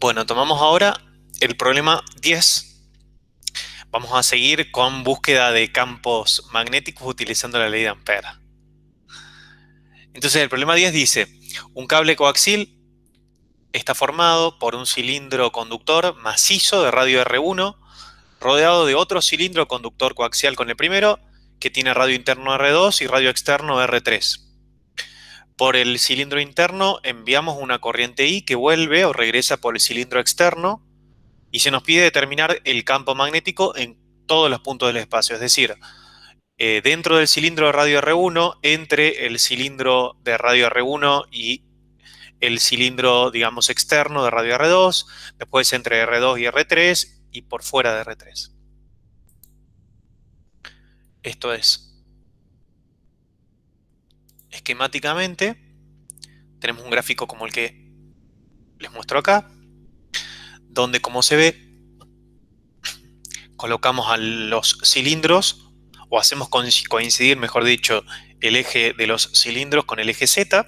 Bueno, tomamos ahora el problema 10. Vamos a seguir con búsqueda de campos magnéticos utilizando la ley de Ampère. Entonces el problema 10 dice, un cable coaxial está formado por un cilindro conductor macizo de radio R1 rodeado de otro cilindro conductor coaxial con el primero que tiene radio interno R2 y radio externo R3. Por el cilindro interno enviamos una corriente I que vuelve o regresa por el cilindro externo y se nos pide determinar el campo magnético en todos los puntos del espacio, es decir, dentro del cilindro de radio R1, entre el cilindro de radio R1 y el cilindro, digamos, externo de radio R2, después entre R2 y R3 y por fuera de R3. Esto es, esquemáticamente, tenemos un gráfico como el que les muestro acá, donde, como se ve, colocamos a los cilindros, o hacemos coincidir, mejor dicho, el eje de los cilindros con el eje Z.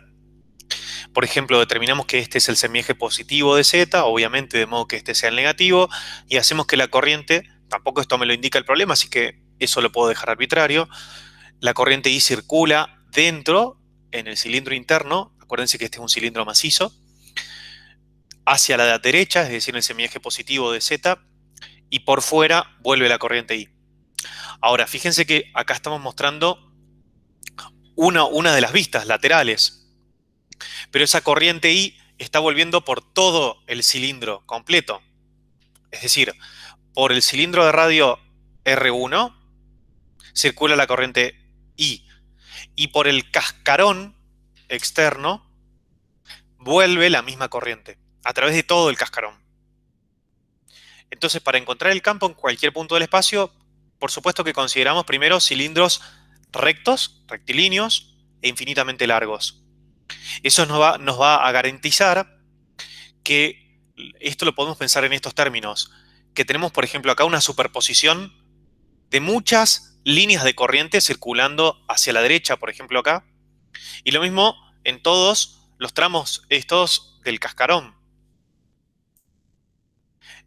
Por ejemplo, determinamos que este es el semieje positivo de Z, obviamente de modo que este sea el negativo, y hacemos que la corriente, tampoco esto me lo indica el problema, así que eso lo puedo dejar arbitrario, la corriente I circula dentro, en el cilindro interno, acuérdense que este es un cilindro macizo, hacia la derecha, es decir, el semieje positivo de Z, y por fuera vuelve la corriente I. Ahora, fíjense que acá estamos mostrando una de las vistas laterales, pero esa corriente I está volviendo por todo el cilindro completo. Es decir, por el cilindro de radio R1 circula la corriente I y por el cascarón externo vuelve la misma corriente a través de todo el cascarón. Entonces, para encontrar el campo en cualquier punto del espacio, por supuesto que consideramos primero cilindros rectos, rectilíneos e infinitamente largos. Eso nos va a garantizar que esto lo podemos pensar en estos términos, que tenemos, por ejemplo, acá una superposición de muchas líneas de corriente circulando hacia la derecha, por ejemplo acá, y lo mismo en todos los tramos estos del cascarón.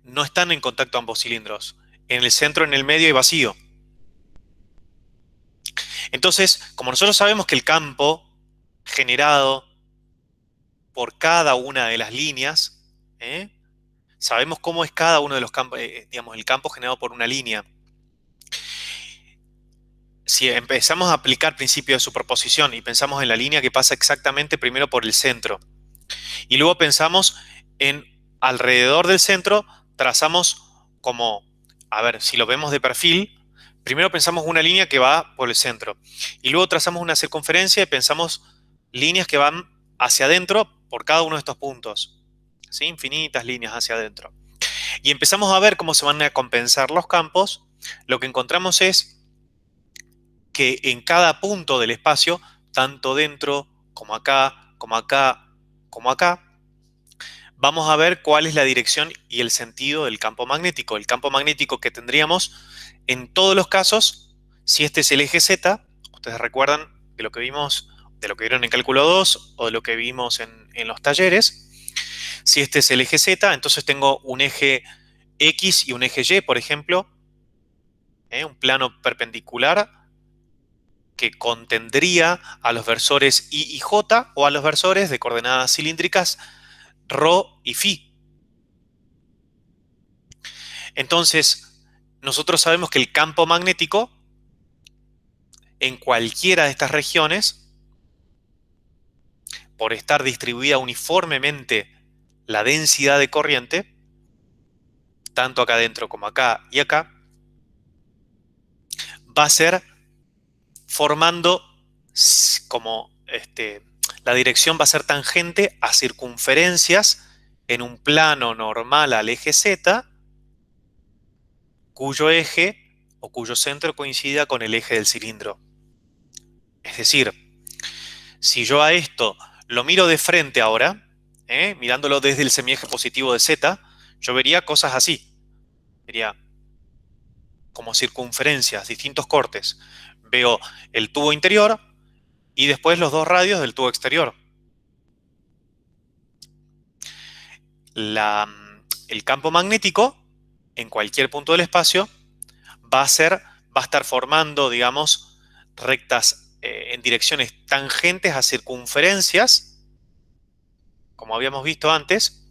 No están en contacto ambos cilindros. En el centro, en el medio hay vacío. Entonces, como nosotros sabemos que el campo generado por cada una de las líneas, sabemos cómo es cada uno de los campos, digamos, el campo generado por una línea. Si empezamos a aplicar principio de superposición y pensamos en la línea que pasa exactamente primero por el centro, y luego pensamos en alrededor del centro, trazamos como, a ver, si lo vemos de perfil, primero pensamos una línea que va por el centro, y luego trazamos una circunferencia y pensamos líneas que van hacia adentro por cada uno de estos puntos, ¿sí? Infinitas líneas hacia adentro. Y empezamos a ver cómo se van a compensar los campos. Lo que encontramos es que en cada punto del espacio, tanto dentro como acá, como acá, como acá, vamos a ver cuál es la dirección y el sentido del campo magnético. El campo magnético que tendríamos en todos los casos, si este es el eje Z, ustedes recuerdan de lo que vimos, de lo que vieron en cálculo 2 o de lo que vimos en los talleres. Si este es el eje Z, entonces tengo un eje X y un eje Y, por ejemplo, un plano perpendicular que contendría a los versores I y J o a los versores de coordenadas cilíndricas ρ y φ. Entonces, nosotros sabemos que el campo magnético en cualquiera de estas regiones, por estar distribuida uniformemente la densidad de corriente, tanto acá adentro como acá y acá, va a ser formando como la dirección va a ser tangente a circunferencias en un plano normal al eje Z, cuyo eje o cuyo centro coincida con el eje del cilindro. Es decir, si yo a esto lo miro de frente ahora, mirándolo desde el semieje positivo de Z, yo vería cosas así. Vería como circunferencias, distintos cortes. Veo el tubo interior y después los dos radios del tubo exterior. el campo magnético en cualquier punto del espacio va a estar formando, digamos, rectas en direcciones tangentes a circunferencias, como habíamos visto antes,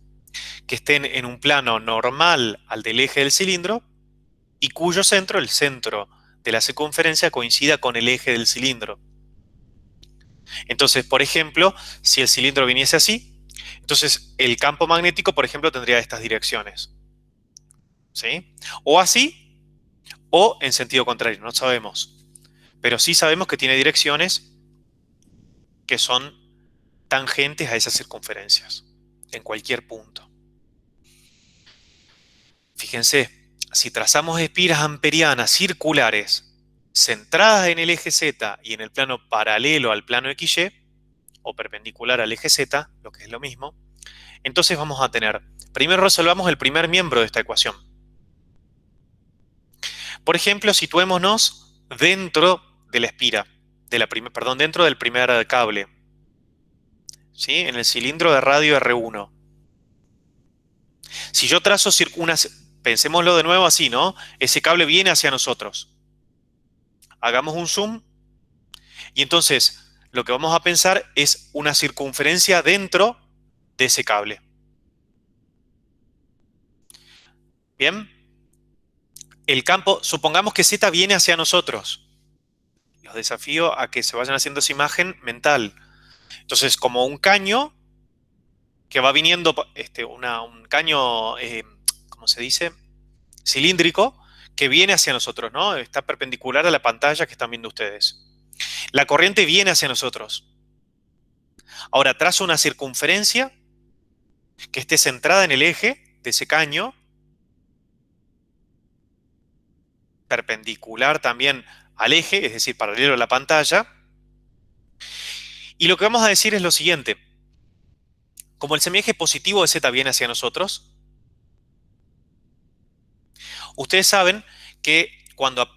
que estén en un plano normal al del eje del cilindro y cuyo centro, el centro de la circunferencia, coincida con el eje del cilindro. Entonces, por ejemplo, si el cilindro viniese así, entonces el campo magnético, por ejemplo, tendría estas direcciones. ¿Sí? O así, o en sentido contrario, no sabemos. Pero sí sabemos que tiene direcciones que son tangentes a esas circunferencias, en cualquier punto. Fíjense, si trazamos espiras amperianas circulares centradas en el eje Z y en el plano paralelo al plano XY, o perpendicular al eje Z, lo que es lo mismo, entonces vamos a tener, primero resolvamos el primer miembro de esta ecuación. Por ejemplo, situémonos dentro de la espira, dentro del primer cable, ¿sí? En el cilindro de radio R1. Si yo trazo pensémoslo de nuevo así, ¿no? Ese cable viene hacia nosotros. Hagamos un zoom y entonces lo que vamos a pensar es una circunferencia dentro de ese cable. Bien, el campo, supongamos que Z viene hacia nosotros. Los desafío a que se vayan haciendo esa imagen mental. Entonces, como un caño que va viniendo, un caño, ¿cómo se dice? Cilíndrico, que viene hacia nosotros, ¿no? Está perpendicular a la pantalla que están viendo ustedes. La corriente viene hacia nosotros. Ahora trazo una circunferencia que esté centrada en el eje de ese caño, perpendicular también al eje, es decir, paralelo a la pantalla. Y lo que vamos a decir es lo siguiente. Como el semieje positivo de Z viene hacia nosotros, ustedes saben que cuando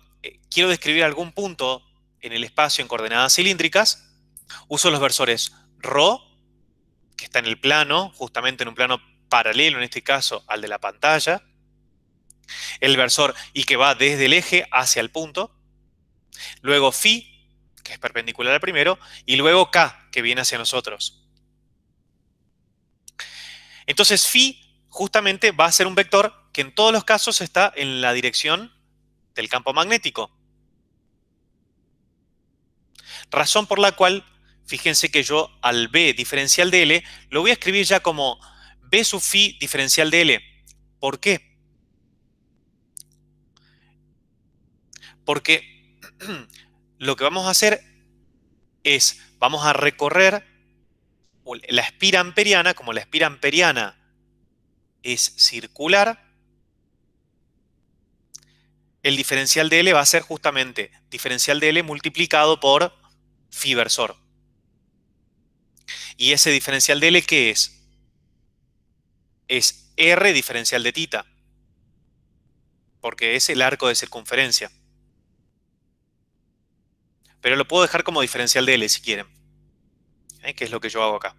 quiero describir algún punto en el espacio en coordenadas cilíndricas, uso los versores ρ, que está en el plano, justamente en un plano paralelo, en este caso, al de la pantalla, el versor y que va desde el eje hacia el punto, luego φ, que es perpendicular al primero, y luego k, que viene hacia nosotros. Entonces φ justamente va a ser un vector que en todos los casos está en la dirección del campo magnético. Razón por la cual, fíjense que yo al B diferencial de L lo voy a escribir ya como B sub φ diferencial de L. ¿Por qué? Porque lo que vamos a hacer es, vamos a recorrer la espira amperiana, como la espira amperiana es circular, el diferencial de L va a ser justamente diferencial de L multiplicado por phi versor. ¿Y ese diferencial de L qué es? Es R diferencial de tita, porque es el arco de circunferencia. Pero lo puedo dejar como diferencial de L si quieren, que es lo que yo hago acá.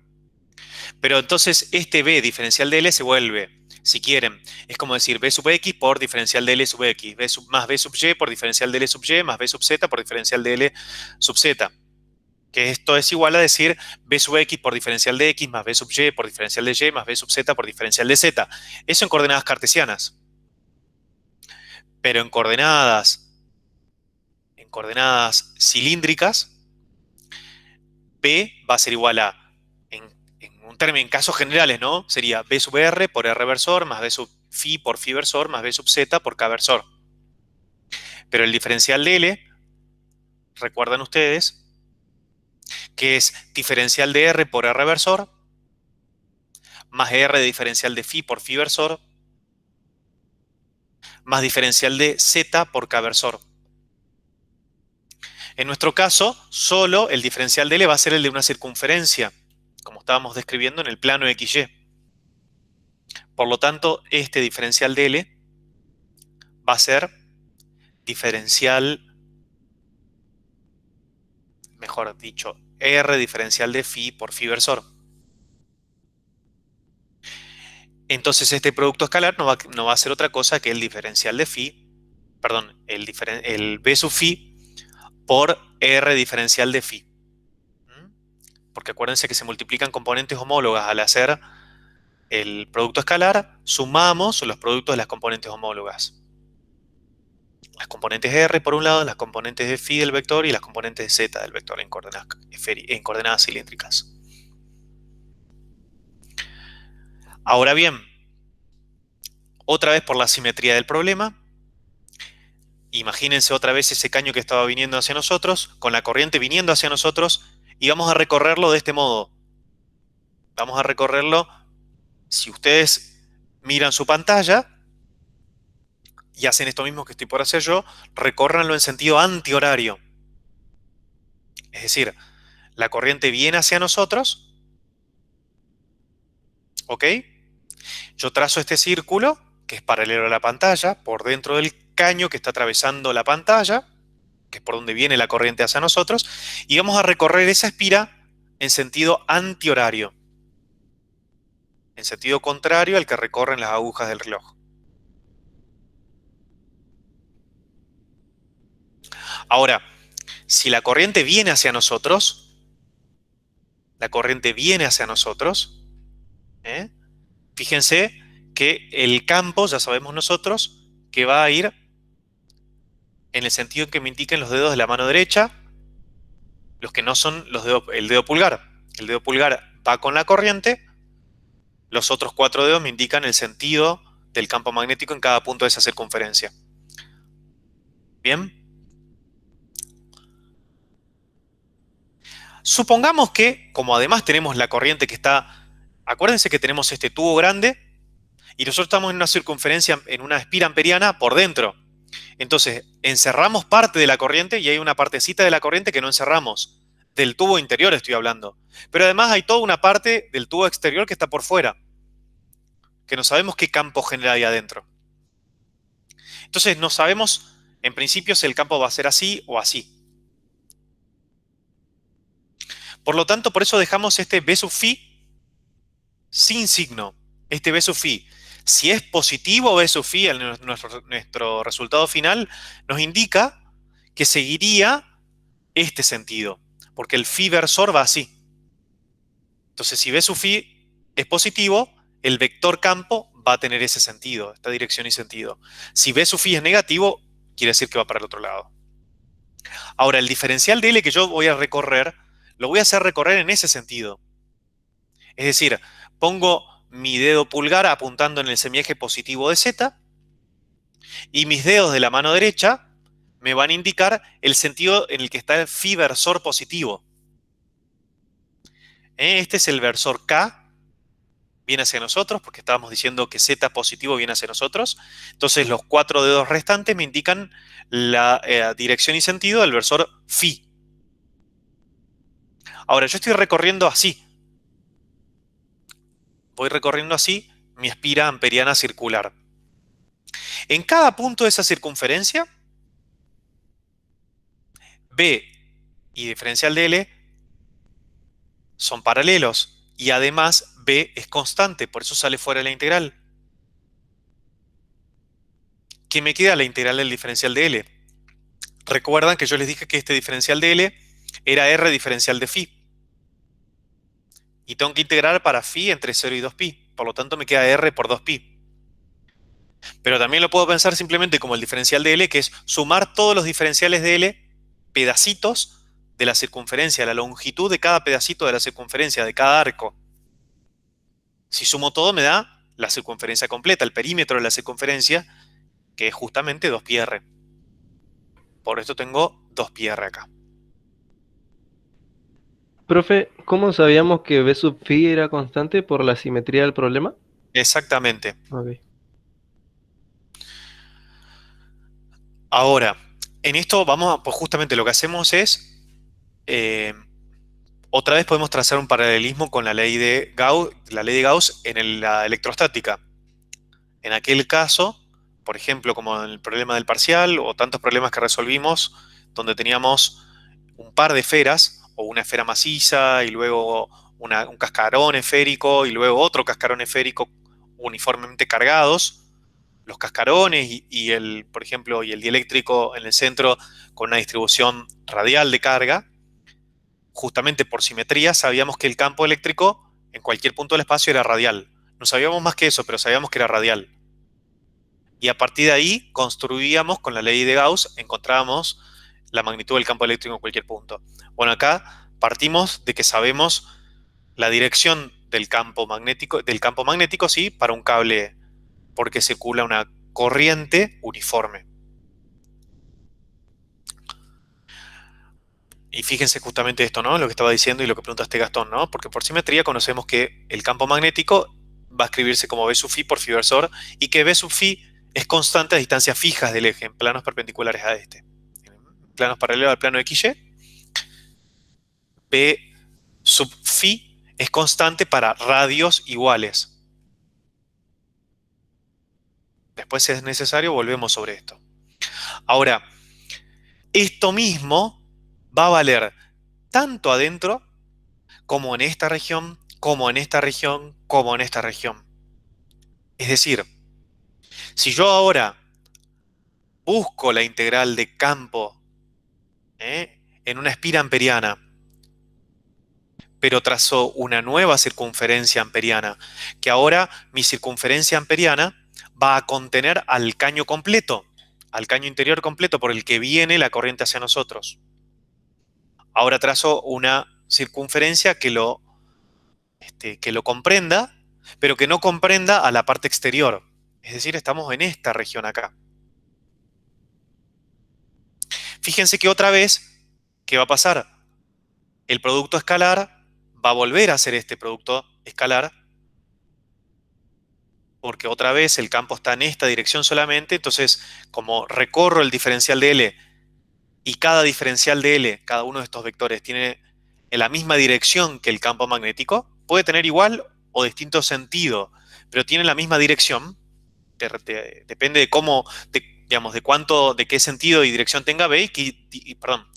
Pero entonces este B diferencial de L se vuelve, si quieren, es como decir B sub X por diferencial de L sub X, más B sub Y por diferencial de L sub Y, más B sub Z por diferencial de L sub Z. Que esto es igual a decir B sub X por diferencial de X, más B sub Y por diferencial de Y, más B sub Z por diferencial de Z. Eso en coordenadas cartesianas. Pero en coordenadas cilíndricas, B va a ser igual a, en casos generales, ¿no? Sería B sub R por R versor, más B sub phi por phi versor, más B sub Z por K versor. Pero el diferencial de L, recuerdan ustedes, que es diferencial de R por R versor, más R de diferencial de phi por phi versor, más diferencial de Z por K versor. En nuestro caso, solo el diferencial de L va a ser el de una circunferencia, como estábamos describiendo en el plano XY. Por lo tanto, este diferencial de L va a ser diferencial, mejor dicho, R diferencial de phi por phi versor. entonces este producto escalar no va a ser otra cosa que el diferencial de phi, perdón, el B sub phi por R diferencial de phi. ¿Mm? Porque acuérdense que se multiplican componentes homólogas al hacer el producto escalar, sumamos los productos de las componentes homólogas. Las componentes R por un lado, las componentes de phi del vector y las componentes de z del vector en coordenadas cilíndricas. Ahora bien, otra vez por la simetría del problema, imagínense otra vez ese caño que estaba viniendo hacia nosotros, con la corriente viniendo hacia nosotros, y vamos a recorrerlo de este modo. Vamos a recorrerlo, si ustedes miran su pantalla y hacen esto mismo que estoy por hacer yo, recórranlo en sentido antihorario. Es decir, la corriente viene hacia nosotros, ¿ok? Yo trazo este círculo, que es paralelo a la pantalla, por dentro del caño que está atravesando la pantalla, que es por donde viene la corriente hacia nosotros, y vamos a recorrer esa espira en sentido antihorario, en sentido contrario al que recorren las agujas del reloj. Ahora, si la corriente viene hacia nosotros, la corriente viene hacia nosotros, ¿eh? Fíjense que el campo, ya sabemos nosotros, que va a ir en el sentido en que me indiquen los dedos de la mano derecha, los que no son los dedos, el dedo pulgar. El dedo pulgar va con la corriente, los otros 4 dedos me indican el sentido del campo magnético en cada punto de esa circunferencia. ¿Bien? Supongamos que, como además tenemos la corriente que está, acuérdense que tenemos este tubo grande y nosotros estamos en una circunferencia, en una espira amperiana por dentro. Entonces, encerramos parte de la corriente y hay una partecita de la corriente que no encerramos. Del tubo interior estoy hablando. Pero además hay toda una parte del tubo exterior que está por fuera, que no sabemos qué campo genera ahí adentro. Entonces, no sabemos en principio si el campo va a ser así o así. Por lo tanto, por eso dejamos este B sub phi sin signo. Este B sub phi. Si es positivo B sub phi, nuestro resultado final nos indica que seguiría este sentido, porque el phi versor va así. Entonces, si B sub phi es positivo, el vector campo va a tener ese sentido, esta dirección y sentido. Si B sub phi es negativo, quiere decir que va para el otro lado. Ahora, el diferencial de L que yo voy a recorrer, lo voy a hacer recorrer en ese sentido. Es decir, pongo mi dedo pulgar apuntando en el semieje positivo de Z y mis dedos de la mano derecha me van a indicar el sentido en el que está el phi versor positivo. Este es el versor K, viene hacia nosotros, porque estábamos diciendo que Z positivo viene hacia nosotros. Entonces los 4 dedos restantes me indican la dirección y sentido del versor phi. Ahora, yo estoy recorriendo así. Voy recorriendo así mi espira amperiana circular. En cada punto de esa circunferencia, B y diferencial de L son paralelos y además B es constante, por eso sale fuera de la integral. ¿Qué me queda? La integral del diferencial de L. Recuerdan que yo les dije que este diferencial de L era R diferencial de phi. Y tengo que integrar para phi entre 0 y 2pi. Por lo tanto me queda R por 2pi. Pero también lo puedo pensar simplemente como el diferencial de L, que es sumar todos los diferenciales de L, pedacitos de la circunferencia, la longitud de cada pedacito de la circunferencia, de cada arco. Si sumo todo me da la circunferencia completa, el perímetro de la circunferencia, que es justamente 2πr. Por esto tengo 2πr acá. Profe, ¿cómo sabíamos que B sub phi era constante por la simetría del problema? Exactamente. Ok. Ahora, en esto vamos a, pues justamente lo que hacemos es, otra vez podemos trazar un paralelismo con la ley de Gauss en la electrostática. En aquel caso, por ejemplo, como en el problema del parcial o tantos problemas que resolvimos, donde teníamos un par de esferas, o una esfera maciza, y luego un cascarón esférico, y luego otro cascarón esférico, uniformemente cargados, los cascarones por ejemplo, y el dieléctrico en el centro con una distribución radial de carga. Justamente por simetría sabíamos que el campo eléctrico en cualquier punto del espacio era radial. No sabíamos más que eso, pero sabíamos que era radial. Y a partir de ahí construíamos con la ley de Gauss, encontrábamos la magnitud del campo eléctrico en cualquier punto. Bueno, acá partimos de que sabemos la dirección del campo magnético, sí, para un cable, porque circula una corriente uniforme. Y fíjense justamente esto, ¿no? Lo que estaba diciendo y lo que preguntaste, Gastón, ¿no? Porque por simetría conocemos que el campo magnético va a escribirse como B sub phi por phi versor y que B sub phi es constante a distancias fijas del eje, en planos perpendiculares a este. En planos paralelos al plano XY, B sub phi es constante para radios iguales. Después, si es necesario, volvemos sobre esto. Ahora, esto mismo va a valer tanto adentro como en esta región, como en esta región, como en esta región. Es decir, si yo ahora busco la integral de campo en una espira amperiana, pero trazo una nueva circunferencia amperiana, que ahora mi circunferencia amperiana va a contener al caño completo, al caño interior completo por el que viene la corriente hacia nosotros. Ahora trazo una circunferencia que lo comprenda, pero que no comprenda a la parte exterior. Es decir, estamos en esta región acá. Fíjense que otra vez, ¿qué va a pasar? El producto escalar va a volver a ser este producto escalar, porque otra vez el campo está en esta dirección solamente, entonces como recorro el diferencial de L y cada diferencial de L, cada uno de estos vectores tiene en la misma dirección que el campo magnético, puede tener igual o distinto sentido, pero tiene la misma dirección. Depende de cómo, digamos, de cuánto, de qué sentido y dirección tenga B perdón,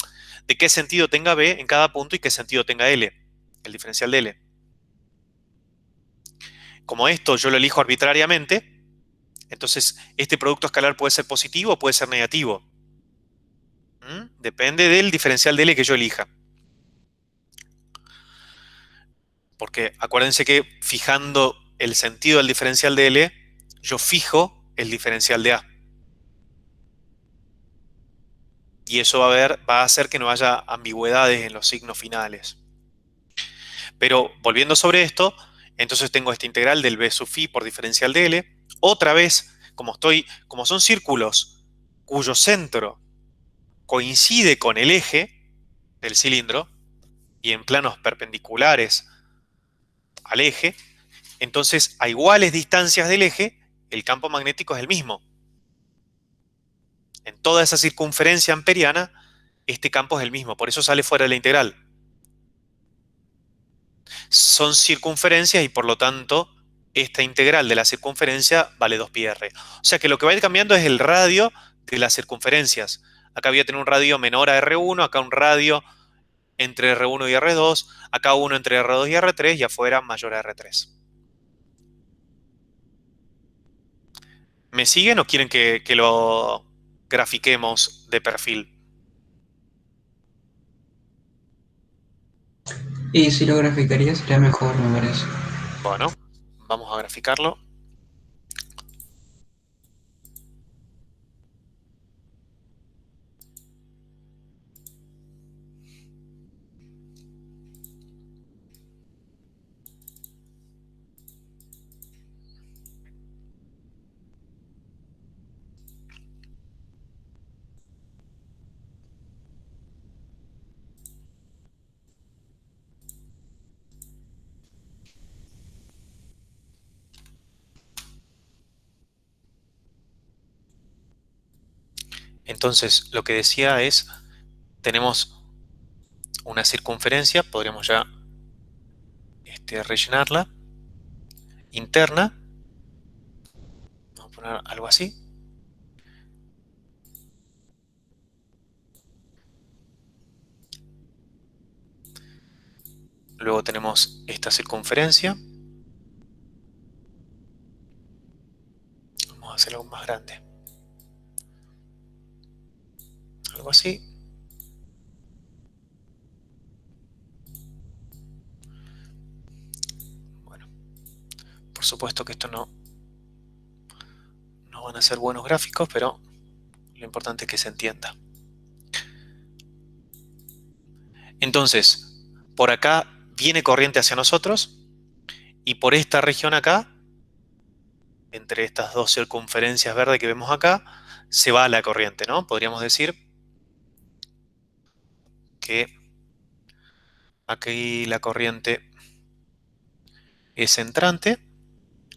de qué sentido tenga B en cada punto y qué sentido tenga L, el diferencial de L. Como esto yo lo elijo arbitrariamente, entonces este producto escalar puede ser positivo o puede ser negativo. Depende del diferencial de L que yo elija. Porque acuérdense que fijando el sentido del diferencial de L, yo fijo el diferencial de A. Y eso va a hacer que no haya ambigüedades en los signos finales. Pero volviendo sobre esto, entonces tengo esta integral del B sub phi por diferencial de L. Otra vez, como son círculos cuyo centro coincide con el eje del cilindro y en planos perpendiculares al eje, entonces a iguales distancias del eje, el campo magnético es el mismo. En toda esa circunferencia amperiana, este campo es el mismo, por eso sale fuera de la integral. Son circunferencias y por lo tanto esta integral de la circunferencia vale 2πr. O sea que lo que va a ir cambiando es el radio de las circunferencias. Acá voy a tener un radio menor a R1, acá un radio entre R1 y R2, acá uno entre R2 y R3 y afuera mayor a R3. ¿Me siguen o quieren que lo grafiquemos de perfil? Y si lo graficaría sería mejor, me parece. Bueno, vamos a graficarlo. Entonces, lo que decía es, tenemos una circunferencia, podríamos ya rellenarla, interna, vamos a poner algo así. Luego tenemos esta circunferencia. hacer algo más grande. Algo así. Bueno, por supuesto que esto no van a ser buenos gráficos, pero lo importante es que se entienda. Entonces, por acá viene corriente hacia nosotros y por esta región acá, entre estas dos circunferencias verdes que vemos acá, se va la corriente, ¿no? Podríamos decir que aquí la corriente es entrante.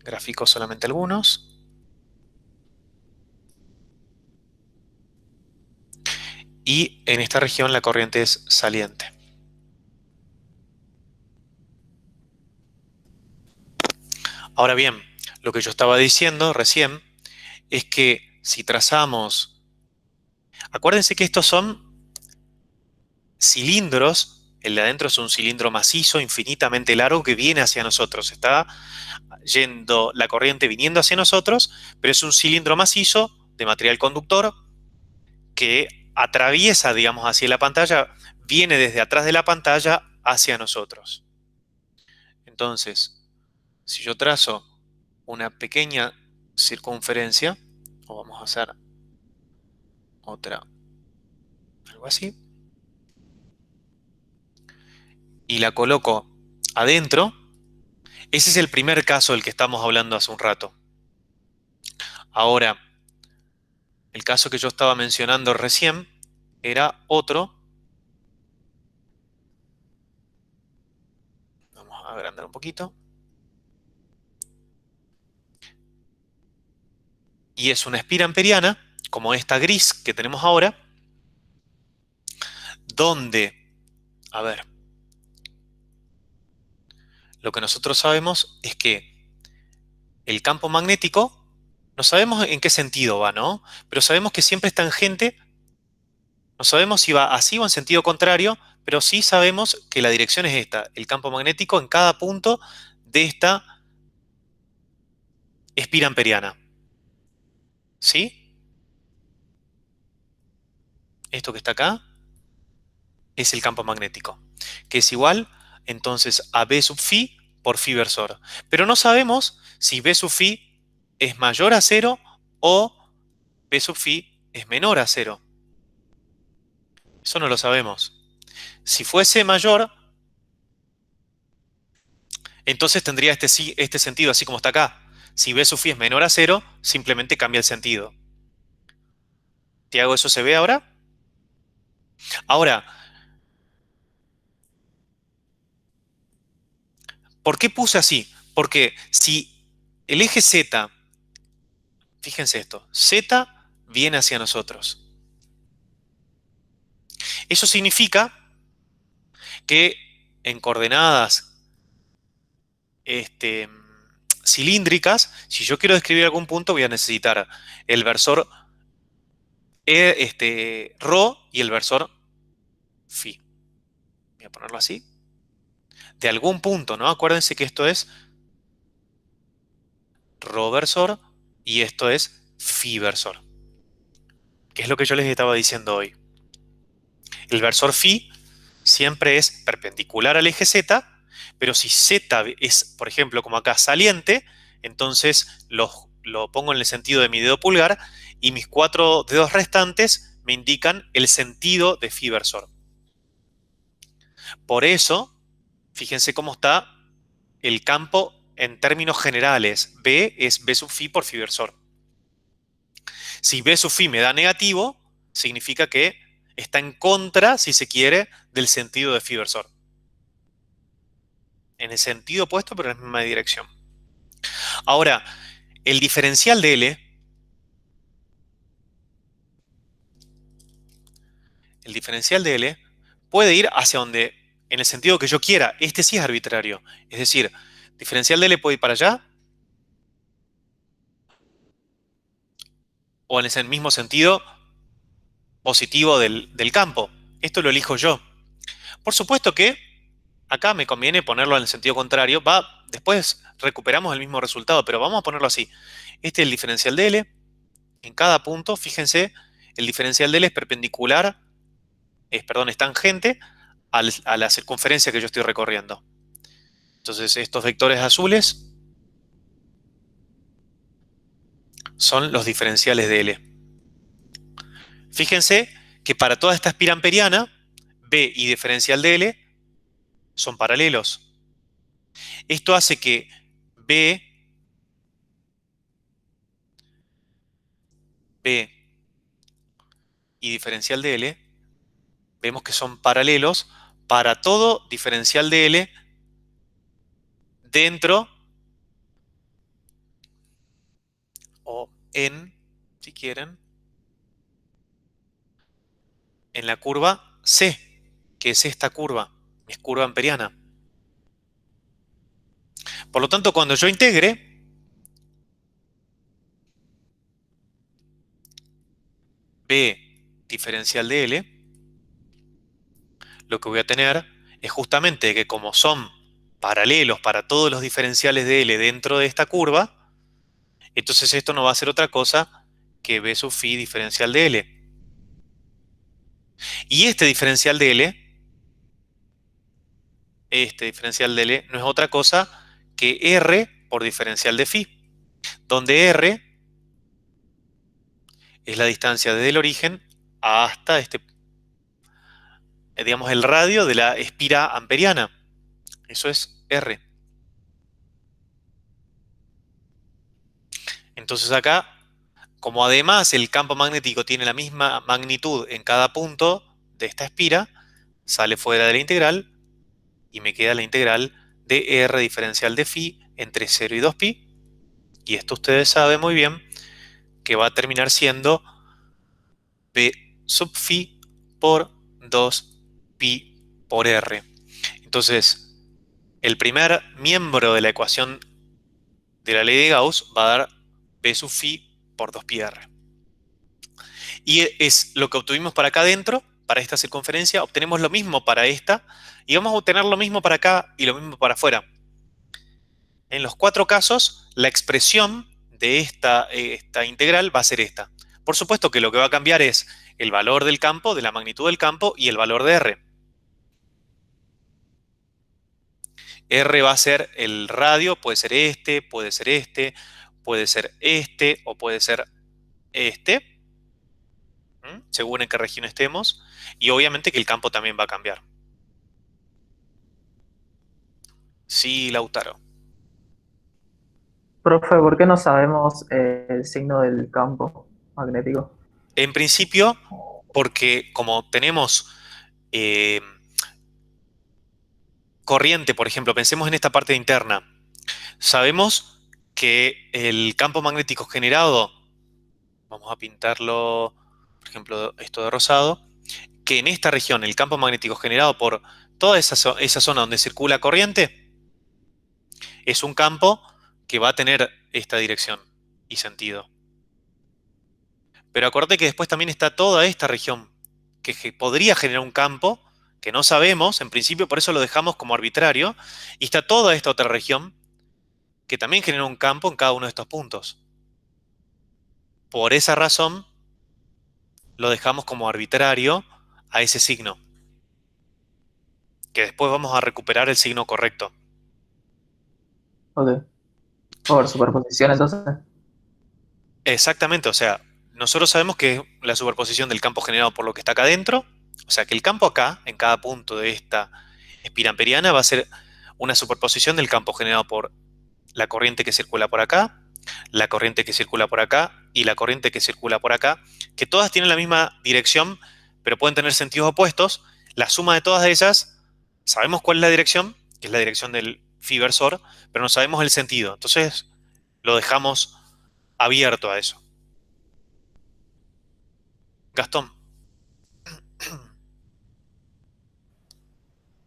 Gráfico solamente algunos. Y en esta región la corriente es saliente. Ahora bien, lo que yo estaba diciendo recién es que si trazamos, acuérdense que estos son cilindros, el de adentro es un cilindro macizo, infinitamente largo, que viene hacia nosotros. Está yendo la corriente viniendo hacia nosotros, pero es un cilindro macizo de material conductor que atraviesa, digamos, hacia la pantalla, viene desde atrás de la pantalla hacia nosotros. Entonces, si yo trazo una pequeña circunferencia, o vamos a hacer otra, algo así, y la coloco adentro, ese es el primer caso del que estamos hablando hace un rato. Ahora, el caso que yo estaba mencionando recién era otro. Vamos a agrandar un poquito. Y es una espira amperiana, como esta gris que tenemos ahora, donde, a ver, lo que nosotros sabemos es que el campo magnético, no sabemos en qué sentido va, ¿no? Pero sabemos que siempre es tangente, no sabemos si va así o en sentido contrario, pero sí sabemos que la dirección es esta, el campo magnético en cada punto de esta espira amperiana. ¿Sí? Esto que está acá es el campo magnético, que es igual entonces a B sub phi por phi versor. Pero no sabemos si B sub phi es mayor a 0 o B sub phi es menor a 0. Eso no lo sabemos. Si fuese mayor, entonces tendría este sentido así como está acá. Si B sub phi es menor a 0, simplemente cambia el sentido. ¿Tiago, eso se ve ahora? Ahora, ¿por qué puse así? Porque si el eje Z, fíjense esto, Z viene hacia nosotros. Eso significa que en coordenadas cilíndricas, si yo quiero describir algún punto, voy a necesitar el versor ρ y el versor phi. Voy a ponerlo así. De algún punto, ¿no? Acuérdense que esto es ρ versor y esto es phi versor, que es lo que yo les estaba diciendo hoy. El versor phi siempre es perpendicular al eje Z, pero si Z es, por ejemplo, como acá, saliente, entonces lo pongo en el sentido de mi dedo pulgar y mis 4 dedos restantes me indican el sentido de phi versor. Por eso, fíjense cómo está el campo en términos generales. B es B sub phi por phi versor. Si B sub phi me da negativo, significa que está en contra, si se quiere, del sentido de phi versor. En el sentido opuesto, pero en la misma dirección. Ahora, el diferencial de L puede ir hacia donde, en el sentido que yo quiera. Este sí es arbitrario. Es decir, diferencial de L puede ir para allá o en ese mismo sentido positivo del campo. Esto lo elijo yo. Por supuesto que Acá me conviene ponerlo en el sentido contrario. Después recuperamos el mismo resultado, pero vamos a ponerlo así. Este es el diferencial de L. En cada punto, fíjense, el diferencial de L es perpendicular, es tangente a la circunferencia que yo estoy recorriendo. Entonces, estos vectores azules son los diferenciales de L. Fíjense que para toda esta espira amperiana, B y diferencial de L son paralelos. Esto hace que B y diferencial de L, vemos que son paralelos para todo diferencial de L dentro o en, si quieren, en la curva C, que es esta curva, es curva amperiana. Por lo tanto, cuando yo integre, B diferencial de L, lo que voy a tener es justamente que como son paralelos para todos los diferenciales de L dentro de esta curva, entonces esto no va a ser otra cosa que B sub phi diferencial de L. Y este diferencial de L no es otra cosa que R por diferencial de phi, donde R es la distancia desde el origen hasta digamos, el radio de la espira amperiana. Eso es R. Entonces acá, como además el campo magnético tiene la misma magnitud en cada punto de esta espira, sale fuera de la integral y me queda la integral de R diferencial de phi entre 0 y 2pi. Y esto ustedes saben muy bien que va a terminar siendo B sub phi por 2pi por R. Entonces, el primer miembro de la ecuación de la ley de Gauss va a dar B sub phi por 2pi R. Y es lo que obtuvimos para acá adentro, para esta circunferencia, obtenemos lo mismo para esta, y vamos a obtener lo mismo para acá y lo mismo para afuera. En los 4 casos, la expresión de esta integral va a ser esta. Por supuesto que lo que va a cambiar es el valor del campo, de la magnitud del campo, y el valor de R. R va a ser el radio, puede ser este, puede ser este, puede ser este o puede ser este, según en qué región estemos, y obviamente que el campo también va a cambiar. Sí, Lautaro. Profe, ¿por qué no sabemos el signo del campo magnético? En principio, porque como tenemos eh, corriente, por ejemplo, pensemos en esta parte interna, sabemos que el campo magnético generado, vamos a pintarlo, por ejemplo, esto de rosado, que en esta región el campo magnético generado por toda esa zona donde circula corriente es un campo que va a tener esta dirección y sentido. Pero acuérdate que después también está toda esta región que podría generar un campo que no sabemos, en principio por eso lo dejamos como arbitrario, y está toda esta otra región que también genera un campo en cada uno de estos puntos. Por esa razón lo dejamos como arbitrario a ese signo, que después vamos a recuperar el signo correcto. Ok. Por superposición, entonces. Exactamente, o sea, nosotros sabemos que es la superposición del campo generado por lo que está acá adentro, o sea que el campo acá, en cada punto de esta espira amperiana, va a ser una superposición del campo generado por la corriente que circula por acá, la corriente que circula por acá y la corriente que circula por acá, que todas tienen la misma dirección, pero pueden tener sentidos opuestos. La suma de todas ellas, sabemos cuál es la dirección, que es la dirección del phi versor, pero no sabemos el sentido. Entonces lo dejamos abierto a eso. Gastón.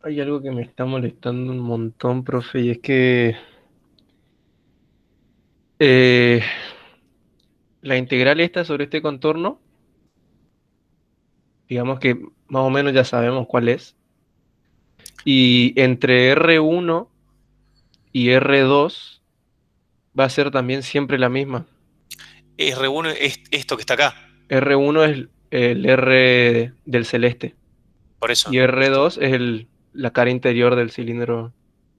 Hay algo que me está molestando un montón, profe, y es que eh, la integral esta sobre este contorno, digamos que más o menos ya sabemos cuál es, Y entre R1 y R2 va a ser también siempre la misma. R1 es esto que está acá. R1 es el R del celeste Por eso. y R2 es la cara interior del cilindro.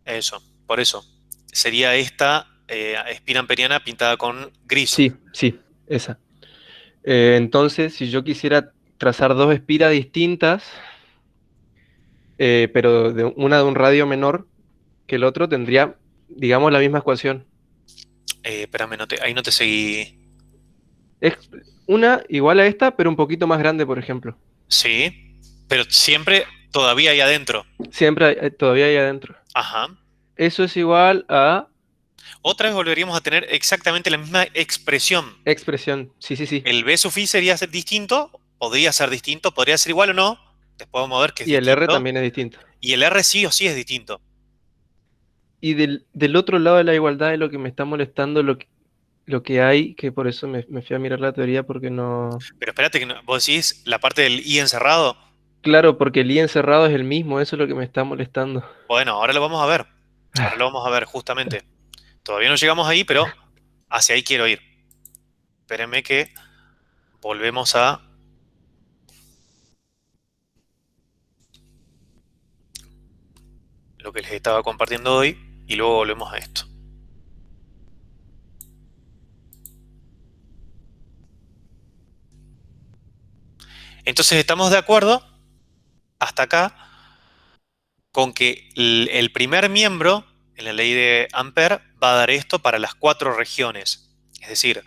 Eso. Por eso. Sería esta espira amperiana pintada con gris. Sí, sí, esa. Entonces, si yo quisiera trazar dos espiras distintas, pero una de un radio menor que el otro, tendría, digamos, la misma ecuación. Espérame, ahí no te seguí. Es una igual a esta, pero un poquito más grande, por ejemplo. Sí. Pero siempre todavía ahí adentro. Siempre todavía hay adentro. Ajá. Eso es igual a Otra vez volveríamos a tener exactamente la misma expresión. expresión. Sí, sí, sí. El B sub i sería ser distinto, podría ser igual o no. Después vamos a ver que es Y el R distinto. también es distinto. Y el R sí o sí es distinto. Y del otro lado de la igualdad es lo que me está molestando, lo que hay, que por eso me fui a mirar la teoría, porque no... Pero espérate que vos decís la parte del i encerrado. Claro, porque el I encerrado es el mismo, eso es lo que me está molestando. Bueno, ahora lo vamos a ver. Ahora lo vamos a ver justamente. Todavía no llegamos ahí, pero hacia ahí quiero ir. Espérenme que volvemos a lo que les estaba compartiendo hoy y luego volvemos a esto. Entonces estamos de acuerdo hasta acá con que el primer miembro en la ley de Ampère va a dar esto para las 4 regiones. Es decir,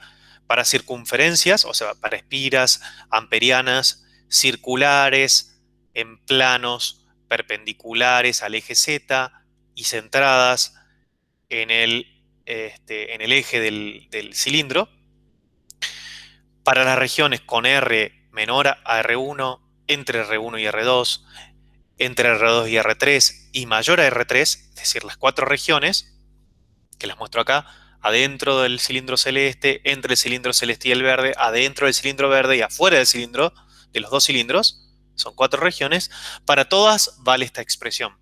para circunferencias, o sea, para espiras amperianas circulares, en planos perpendiculares al eje Z y centradas en el eje del cilindro. Para las regiones con R menor a R1, entre R1 y R2, entre R2 y R3 y mayor a R3, es decir, las 4 regiones, que las muestro acá, adentro del cilindro celeste, entre el cilindro celeste y el verde, adentro del cilindro verde y afuera del cilindro, de los 2 cilindros, son 4 regiones, para todas vale esta expresión.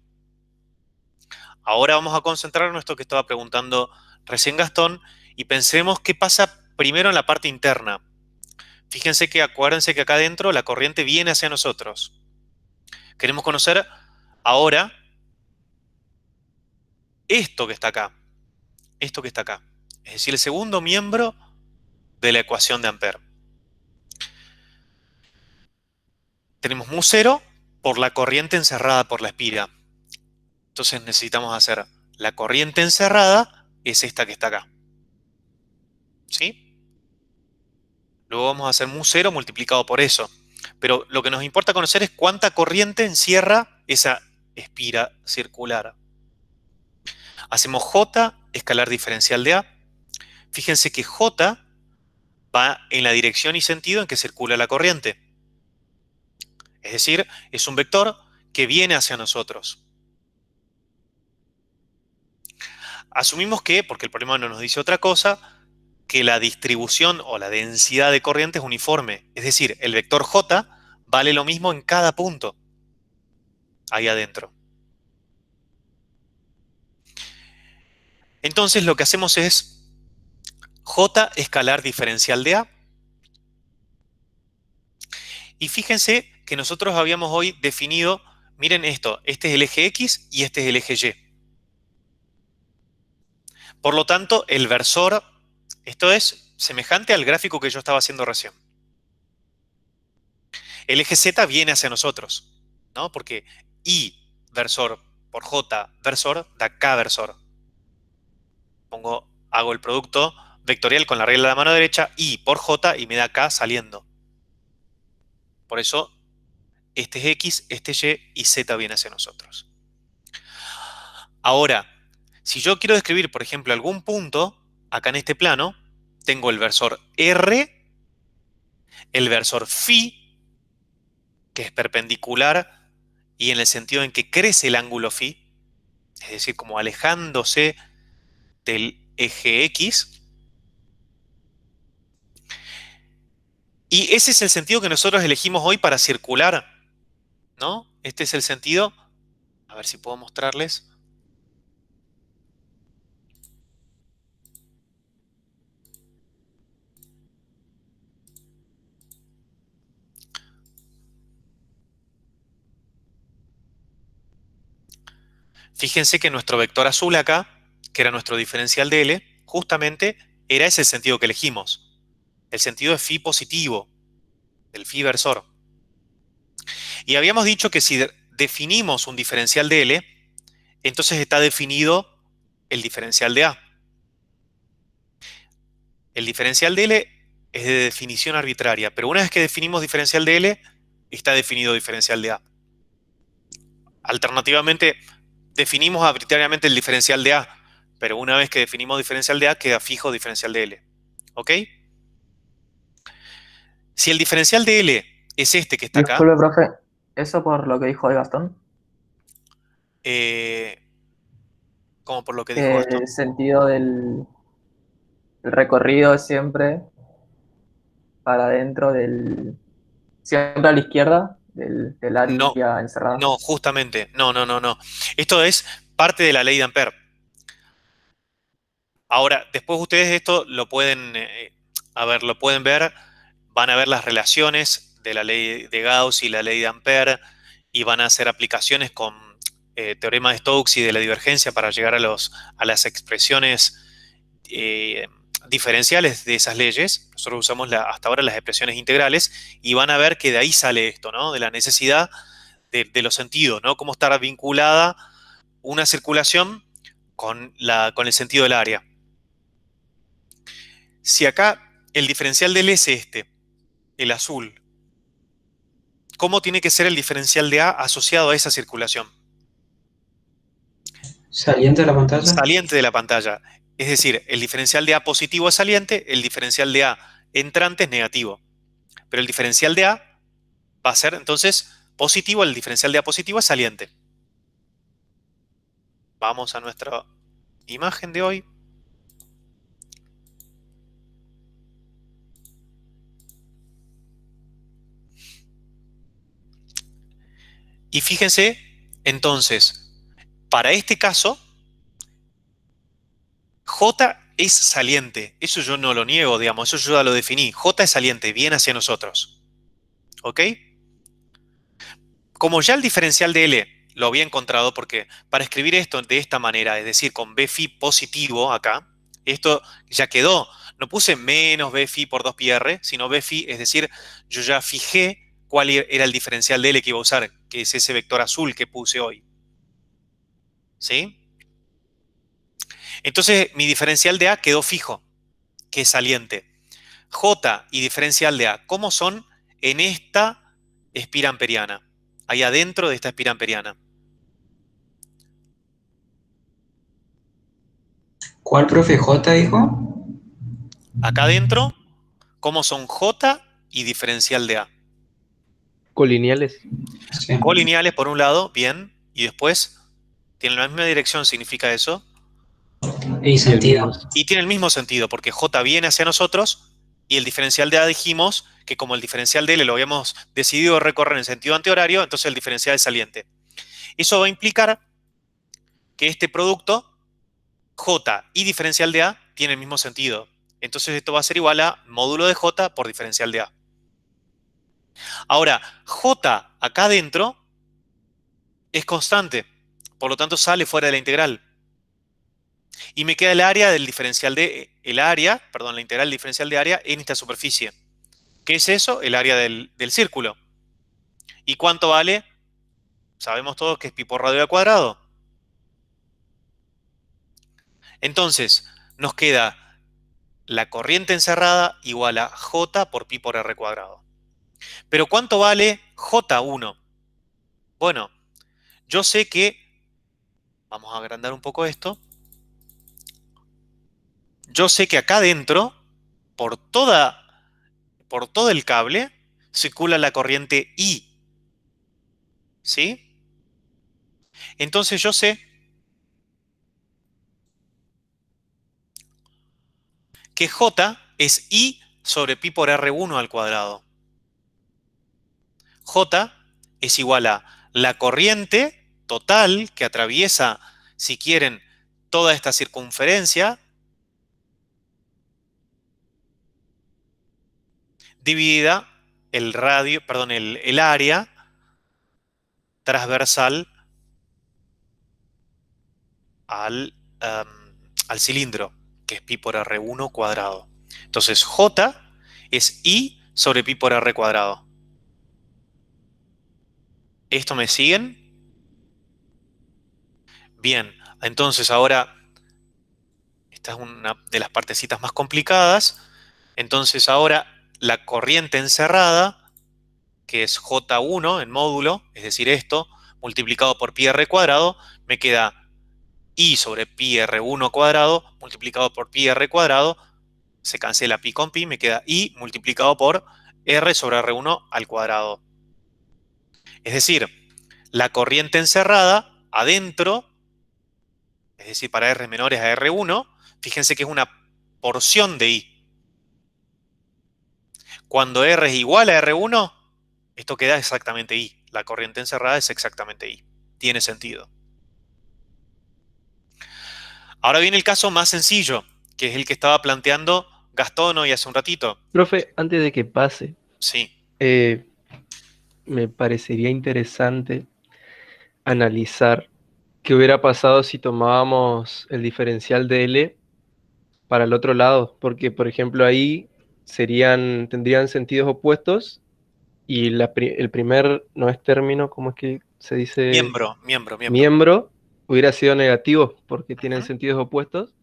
Ahora vamos a concentrarnos en esto que estaba preguntando recién Gastón y pensemos qué pasa primero en la parte interna. Fíjense que acuérdense que acá adentro la corriente viene hacia nosotros. Queremos conocer ahora esto que está acá. Esto que está acá. Es decir, el segundo miembro de la ecuación de Ampère. Tenemos mu0 por la corriente encerrada por la espira. Entonces necesitamos hacer la corriente encerrada es esta que está acá. ¿Sí? Luego vamos a hacer mu0 multiplicado por eso. Pero lo que nos importa conocer es cuánta corriente encierra esa espira circular. Hacemos J, escalar diferencial de A. Fíjense que J va en la dirección y sentido en que circula la corriente. Es decir, es un vector que viene hacia nosotros. Asumimos que, porque el problema no nos dice otra cosa, que la distribución o la densidad de corriente es uniforme. Es decir, el vector J vale lo mismo en cada punto ahí adentro. Entonces lo que hacemos es J escalar diferencial de A. Y fíjense que nosotros habíamos hoy definido, miren esto, este es el eje X y este es el eje Y. Por lo tanto, el versor, esto es semejante al gráfico que yo estaba haciendo recién. El eje Z viene hacia nosotros, ¿no? Porque I versor por J versor da K versor. Hago el producto vectorial con la regla de la mano derecha, I por J y me da K saliendo. Por eso, este es X, este es Y y Z viene hacia nosotros. Ahora, si yo quiero describir, por ejemplo, algún punto, acá en este plano, tengo el versor R, el versor φ, que es perpendicular y en el sentido en que crece el ángulo φ, es decir, como alejándose del eje X. Y ese es el sentido que nosotros elegimos hoy para circular, ¿no? Este es el sentido, a A ver si puedo mostrarles. Fíjense que nuestro vector azul acá, que era nuestro diferencial de L, justamente era ese el sentido que elegimos. El sentido de phi positivo, del phi versor. Y habíamos dicho que si definimos un diferencial de L, entonces está definido el diferencial de A. El diferencial de L es de definición arbitraria, pero una vez que definimos diferencial de L, está definido diferencial de A. Alternativamente, definimos arbitrariamente el diferencial de A, pero una vez que definimos diferencial de A, queda fijo diferencial de L. ¿Ok? Si el diferencial de L es este que está acá, Disculpe, profe, ¿eso por lo que dijo de Gastón? como por lo que dijo Gastón. El sentido del el recorrido es siempre para adentro del... Siempre a la izquierda del No, área encerrada. no, justamente, no. Esto es parte de la ley de Ampère. Ahora, después ustedes esto lo pueden, lo pueden ver, van a ver las relaciones de la ley de Gauss y la ley de Ampère y van a hacer aplicaciones con teorema de Stokes y de la divergencia para llegar a las expresiones diferenciales de esas leyes. Nosotros usamos hasta ahora las expresiones integrales y van a ver que de ahí sale esto, ¿no? De la necesidad de los sentidos, ¿no? Cómo estar vinculada una circulación con el sentido del área. Si acá el diferencial del S este, el azul, ¿cómo tiene que ser el diferencial de A asociado a esa circulación? Saliente de la pantalla. Saliente de la pantalla. Es decir, el diferencial de A positivo es saliente, el diferencial de A entrante es negativo. Pero el diferencial de A va a ser entonces positivo, el diferencial de A positivo es saliente. Vamos a nuestra imagen de hoy. Y fíjense, entonces, para este caso, J es saliente. Eso yo no lo niego, digamos, eso yo ya lo definí. J es saliente, viene hacia nosotros. ¿Ok? Como ya el diferencial de L lo había encontrado, porque para escribir esto de esta manera, es decir, con Bφ positivo acá, esto ya quedó. No puse menos Bφ por 2πr, sino Bφ, es decir, yo ya fijé cuál era el diferencial de L que iba a usar, que es ese vector azul que puse hoy. ¿Sí? Entonces mi diferencial de A quedó fijo, que es saliente. J y diferencial de A, ¿cómo son en esta espira amperiana? Ahí adentro de esta espira amperiana. ¿Cuál profe J dijo? Acá adentro, ¿cómo son J y diferencial de A? Colineales. Sí. Colineales por un lado, bien, y después tienen la misma dirección, significa eso, Y Y el sentido. mismo. y tiene el mismo sentido, porque J viene hacia nosotros y el diferencial de A dijimos que como el diferencial de L lo habíamos decidido recorrer en sentido antihorario, entonces el diferencial es saliente. Eso va a implicar que este producto, J y diferencial de A, tiene el mismo sentido. Entonces esto va a ser igual a módulo de J por diferencial de A. Ahora, J acá adentro es constante, por lo tanto sale fuera de la integral. Y me queda el área del diferencial la integral diferencial de área en esta superficie. ¿Qué es eso? El área del círculo. ¿Y cuánto vale? Sabemos todos que es pi por radio al cuadrado. Entonces, nos queda la corriente encerrada igual a J por pi por r cuadrado. Pero ¿cuánto vale J1? Bueno, yo sé que, vamos a agrandar un poco esto, yo sé que acá adentro, por todo el cable, circula la corriente I. ¿Sí? Entonces yo sé que J es I sobre pi por R1 al cuadrado. J es igual a la corriente total que atraviesa, si quieren, toda esta circunferencia, dividida el radio, perdón, el área transversal al cilindro, que es pi por R1 cuadrado. Entonces, J es I sobre pi por R cuadrado. ¿Esto me siguen? Bien, entonces ahora, esta es una de las partecitas más complicadas. Entonces ahora la corriente encerrada, que es J1 en módulo, es decir, esto, multiplicado por pi R cuadrado, me queda I sobre pi R1 cuadrado multiplicado por pi R cuadrado, se cancela pi con pi, me queda I multiplicado por R sobre R1 al cuadrado. Es decir, la corriente encerrada adentro, es decir, para R menores a R1, fíjense que es una porción de I. Cuando R es igual a R1, esto queda exactamente I. La corriente encerrada es exactamente I. Tiene sentido. Ahora viene el caso más sencillo, que es el que estaba planteando Gastón hoy hace un ratito. Profe, antes de que pase, Sí. me parecería interesante analizar qué hubiera pasado si tomábamos el diferencial de L para el otro lado, porque por ejemplo ahí tendrían sentidos opuestos y el primer no es término, ¿cómo es que se dice? Miembro. Miembro hubiera sido negativo porque tienen Ujú. sentidos opuestos.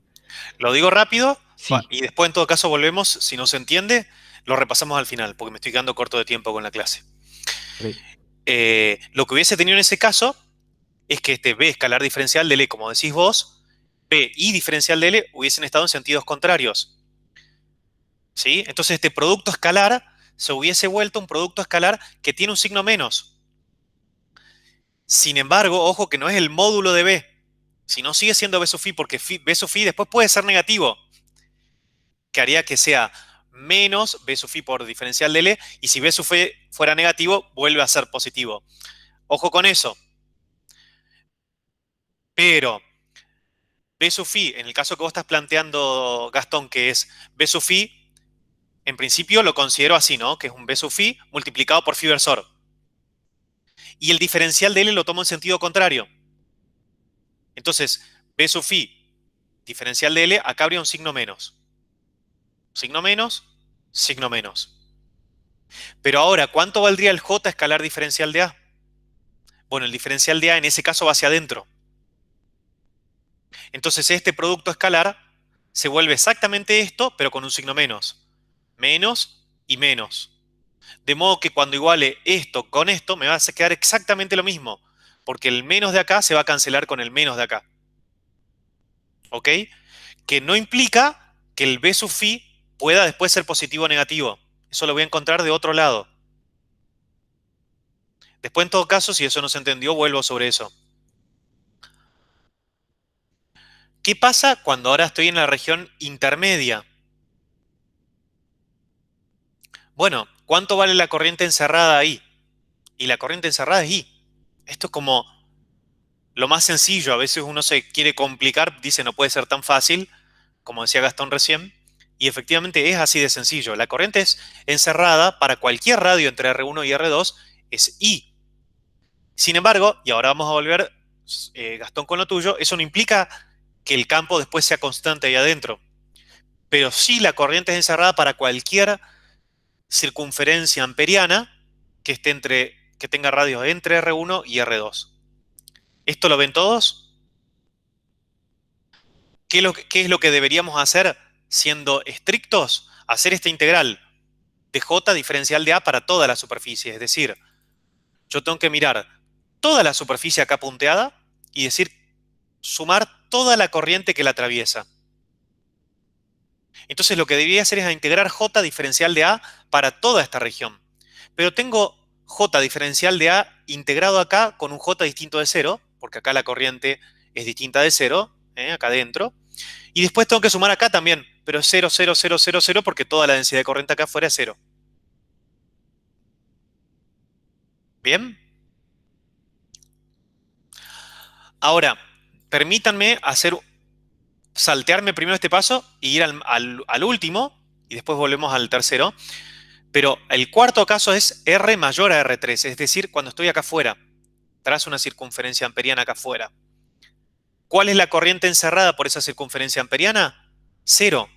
Lo digo rápido Sí. y después en todo caso volvemos, si no se entiende, lo repasamos al final, porque me estoy quedando corto de tiempo con la clase. Ok. Lo que hubiese tenido en ese caso es que este B escalar diferencial de L, como decís vos, B y diferencial de L hubiesen estado en sentidos contrarios. ¿Sí? Entonces este producto escalar se hubiese vuelto un producto escalar que tiene un signo menos. Sin embargo, ojo que no es el módulo de B, sino sigue siendo B sub phi, porque B sub phi después puede ser negativo, que haría que sea menos B sub phi por diferencial de L, y si B sub phi fuera negativo, vuelve a ser positivo. Ojo con eso. Pero B sub phi, en el caso que vos estás planteando, Gastón, que es B sub phi, en principio lo considero así, ¿no? Que es un B sub phi multiplicado por phi versor. Y el diferencial de L lo tomo en sentido contrario. Entonces, B sub phi, diferencial de L, acá habría un signo menos. Signo menos, signo menos. Pero ahora, ¿cuánto valdría el J escalar diferencial de A? Bueno, el diferencial de A en ese caso va hacia adentro. Entonces este producto escalar se vuelve exactamente esto, pero con un signo menos. Menos y menos. De modo que cuando iguale esto con esto, me va a quedar exactamente lo mismo. Porque el menos de acá se va a cancelar con el menos de acá. ¿Ok? Que no implica que el B sub phi pueda después ser positivo o negativo. Eso lo voy a encontrar de otro lado. Después, en todo caso, si eso no se entendió, vuelvo sobre eso. ¿Qué pasa cuando ahora estoy en la región intermedia? Bueno, ¿cuánto vale la corriente encerrada ahí? Y la corriente encerrada es I. Esto es como lo más sencillo. A veces uno se quiere complicar, dice no puede ser tan fácil, como decía Gastón recién. Y efectivamente es así de sencillo. La corriente es encerrada para cualquier radio entre R1 y R2, es I. Sin embargo, y ahora vamos a volver, Gastón, con lo tuyo, eso no implica que el campo después sea constante ahí adentro. Pero sí la corriente es encerrada para cualquier circunferencia amperiana que que tenga radios entre R1 y R2. ¿Esto lo ven todos? ¿Qué es lo que deberíamos hacer siendo estrictos? Hacer esta integral de J diferencial de A para toda la superficie. Es decir, yo tengo que mirar toda la superficie acá punteada y decir, sumar toda la corriente que la atraviesa. Entonces lo que debería hacer es integrar J diferencial de A para toda esta región. Pero tengo J diferencial de A integrado acá con un J distinto de 0, porque acá la corriente es distinta de 0, acá adentro. Y después tengo que sumar acá también, pero es 0, 0, 0, 0, 0, porque toda la densidad de corriente acá afuera es 0. ¿Bien? Ahora, permítanme saltearme primero este paso y ir al último, y después volvemos al tercero. Pero el cuarto caso es R mayor a R3, es decir, cuando estoy acá afuera, tras una circunferencia amperiana acá afuera. ¿Cuál es la corriente encerrada por esa circunferencia amperiana? 0,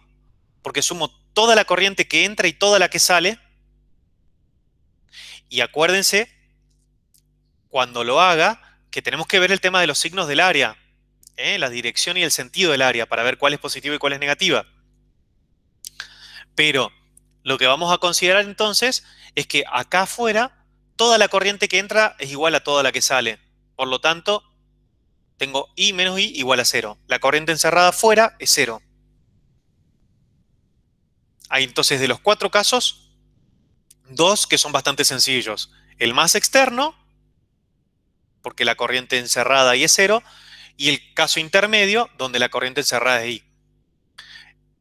porque sumo toda la corriente que entra y toda la que sale. Y acuérdense, cuando lo haga, que tenemos que ver el tema de los signos del área, la dirección y el sentido del área, para ver cuál es positiva y cuál es negativa. Pero lo que vamos a considerar entonces es que acá afuera toda la corriente que entra es igual a toda la que sale. Por lo tanto, tengo I menos I igual a 0. La corriente encerrada afuera es 0. Hay entonces de los 4 casos, 2 que son bastante sencillos. El más externo, porque la corriente encerrada ahí es 0, y el caso intermedio, donde la corriente encerrada es I.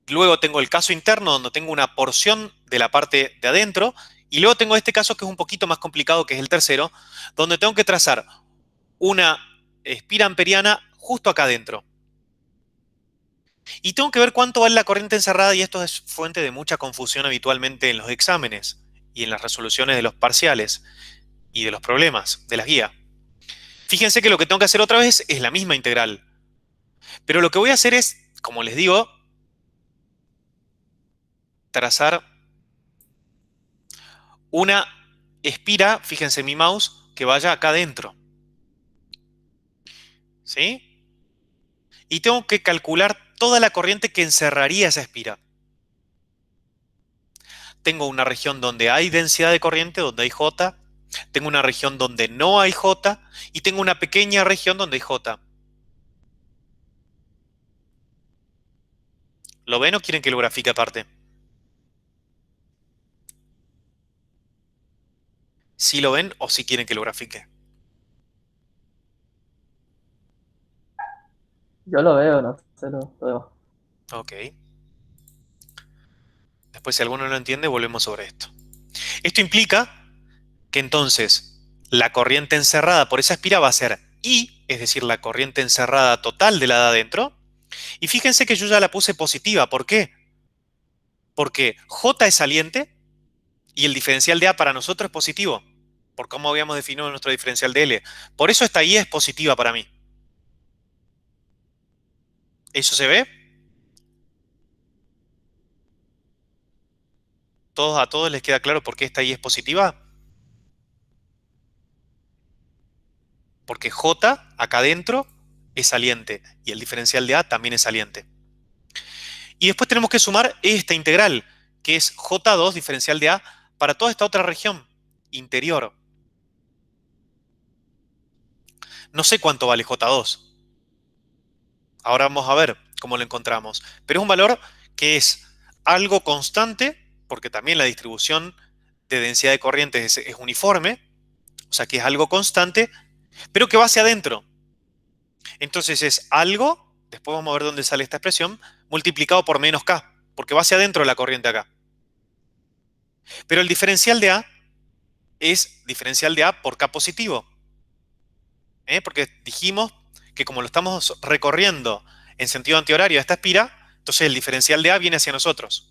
Luego tengo el caso interno, donde tengo una porción de la parte de adentro, y luego tengo este caso que es un poquito más complicado, que es el tercero, donde tengo que trazar una espira amperiana justo acá adentro. Y tengo que ver cuánto vale la corriente encerrada, y esto es fuente de mucha confusión habitualmente en los exámenes y en las resoluciones de los parciales y de los problemas de las guías. Fíjense que lo que tengo que hacer otra vez es la misma integral. Pero lo que voy a hacer es, como les digo, trazar una espira, fíjense mi mouse, que vaya acá adentro. ¿Sí? Y tengo que calcular toda la corriente que encerraría esa espira. Tengo una región donde hay densidad de corriente, donde hay J. Tengo una región donde no hay J. Y tengo una pequeña región donde hay J. ¿Lo ven o quieren que lo grafique aparte? ¿Sí lo ven o sí quieren que lo grafique? Yo lo veo, no sé, lo veo. Ok. Después, si alguno no lo entiende, volvemos sobre esto. Esto implica que entonces la corriente encerrada por esa espira va a ser I, es decir, la corriente encerrada total de la de adentro. Y fíjense que yo ya la puse positiva. ¿Por qué? Porque J es saliente y el diferencial de A para nosotros es positivo, por cómo habíamos definido nuestro diferencial de L. Por eso esta I es positiva para mí. ¿Eso se ve? ¿A todos les queda claro por qué esta I es positiva? Porque J, acá adentro, es saliente y el diferencial de A también es saliente. Y después tenemos que sumar esta integral, que es J2 diferencial de A para toda esta otra región interior. No sé cuánto vale J2. Ahora vamos a ver cómo lo encontramos. Pero es un valor que es algo constante, porque también la distribución de densidad de corrientes es uniforme, o sea que es algo constante, pero que va hacia adentro. Entonces es algo, después vamos a ver dónde sale esta expresión, multiplicado por menos K, porque va hacia adentro de la corriente acá. Pero el diferencial de A es diferencial de A por K positivo. Porque dijimos que como lo estamos recorriendo en sentido antihorario a esta espira, entonces el diferencial de A viene hacia nosotros.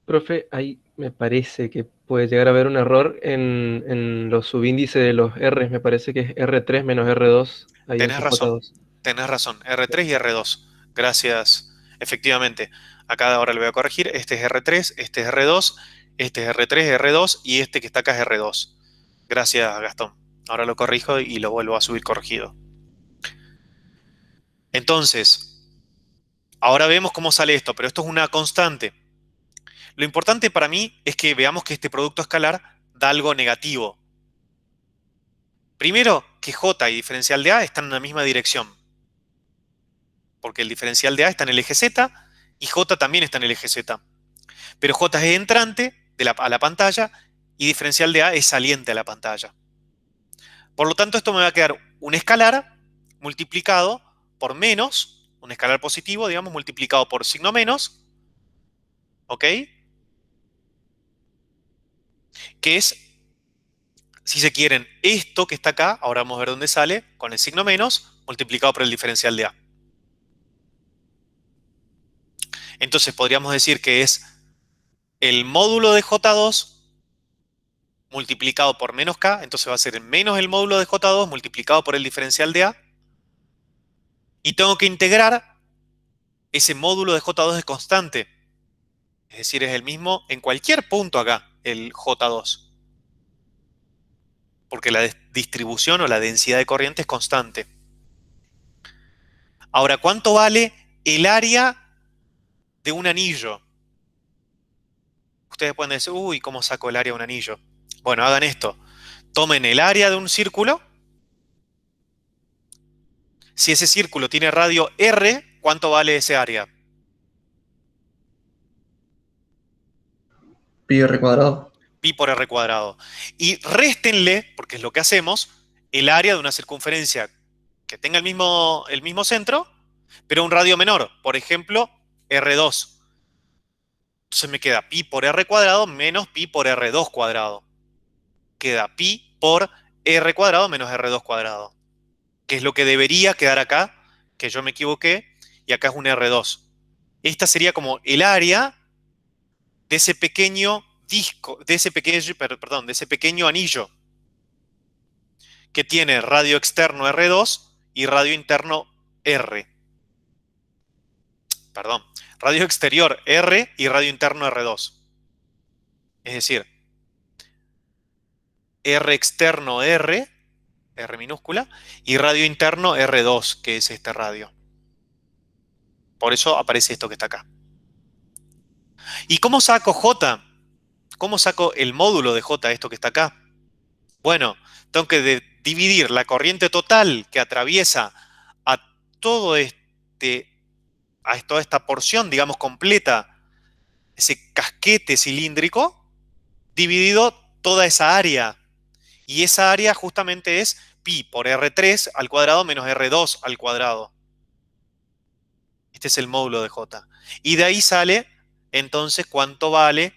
Profe, ahí me parece que puede llegar a haber un error en los subíndices de los R. Me parece que es R3 menos R2. Ahí en Tenés su razón, J2. tenés razón. R3 y R2. Gracias. Efectivamente. Acá ahora lo voy a corregir. Este es R3, este es R2, este es R3, R2 y este que está acá es R2. Gracias, Gastón. Ahora lo corrijo y lo vuelvo a subir corregido. Entonces, ahora vemos cómo sale esto, pero esto es una constante. Lo importante para mí es que veamos que este producto escalar da algo negativo. Primero, que J y diferencial de A están en la misma dirección, porque el diferencial de A está en el eje Z y J también está en el eje Z. Pero J es entrante a la pantalla y diferencial de A es saliente a la pantalla. Por lo tanto, esto me va a quedar un escalar multiplicado por menos, un escalar positivo, digamos, multiplicado por signo menos, ¿ok? Que es si se quieren, esto que está acá, ahora vamos a ver dónde sale, con el signo menos, multiplicado por el diferencial de A. Entonces podríamos decir que es el módulo de J2 multiplicado por menos K, entonces va a ser menos el módulo de J2 multiplicado por el diferencial de A. Y tengo que integrar ese módulo de J2 es constante. Es decir, es el mismo en cualquier punto acá, el J2. Porque la distribución o la densidad de corriente es constante. Ahora, ¿cuánto vale el área de un anillo? Ustedes pueden decir, uy, ¿cómo saco el área de un anillo? Bueno, hagan esto. Tomen el área de un círculo. Si ese círculo tiene radio R, ¿cuánto vale ese área? Pi r cuadrado. Pi por R cuadrado. Y réstenle, porque es lo que hacemos, el área de una circunferencia que tenga el mismo centro, pero un radio menor. Por ejemplo, R2. Entonces me queda pi por R cuadrado menos pi por R2 cuadrado. Queda pi por R cuadrado menos R2 cuadrado. Que es lo que debería quedar acá, que yo me equivoqué, y acá es un R2. Esta sería como el área de ese pequeño disco, de ese pequeño anillo que tiene radio externo R2 y radio interno R. Perdón, radio exterior R y radio interno R2. Es decir, R externo R minúscula, y radio interno R2, que es este radio. Por eso aparece esto que está acá. ¿Y cómo saco J? ¿Cómo saco el módulo de J, esto que está acá? Bueno, tengo que dividir la corriente total que atraviesa a toda esta porción, digamos, completa, ese casquete cilíndrico, dividido toda esa área. Y esa área justamente es pi por R3 al cuadrado menos R2 al cuadrado. Este es el módulo de J. Y de ahí sale, entonces, cuánto vale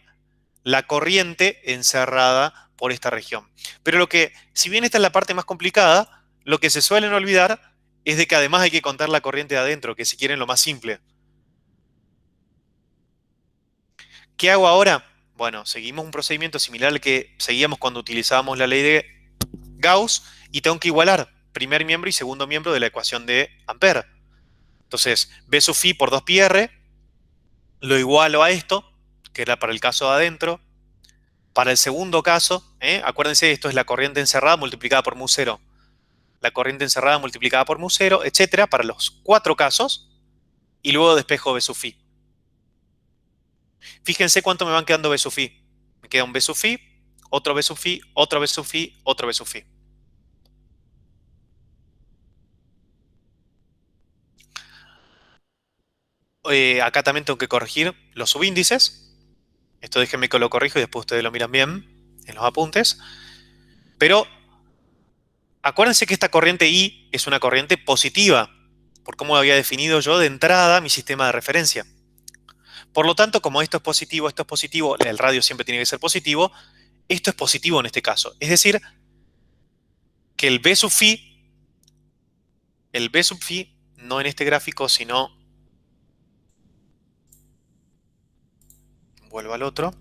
la corriente encerrada por esta región. Pero si bien esta es la parte más complicada, lo que se suelen olvidar es de que además hay que contar la corriente de adentro, que si quieren lo más simple. ¿Qué hago ahora? Bueno, seguimos un procedimiento similar al que seguíamos cuando utilizábamos la ley de Gauss y tengo que igualar primer miembro y segundo miembro de la ecuación de Ampère. Entonces, B sub phi por 2πr lo igualo a esto, que era para el caso de adentro. Para el segundo caso, acuérdense, esto es la corriente encerrada multiplicada por mu0. La corriente encerrada multiplicada por mu0, etcétera, para los 4 casos. Y luego despejo B sub phi. Fíjense cuánto me van quedando B sub phi. Me queda un B sub phi, otro B sub phi, otro B sub phi, otro B sub phi. Acá también tengo que corregir los subíndices. Esto déjenme que lo corrijo y después ustedes lo miran bien en los apuntes. Pero acuérdense que esta corriente I es una corriente positiva, por cómo había definido yo de entrada mi sistema de referencia. Por lo tanto, como esto es positivo, el radio siempre tiene que ser positivo, esto es positivo en este caso. Es decir, que el B sub phi, no en este gráfico, sino... Vuelvo al otro.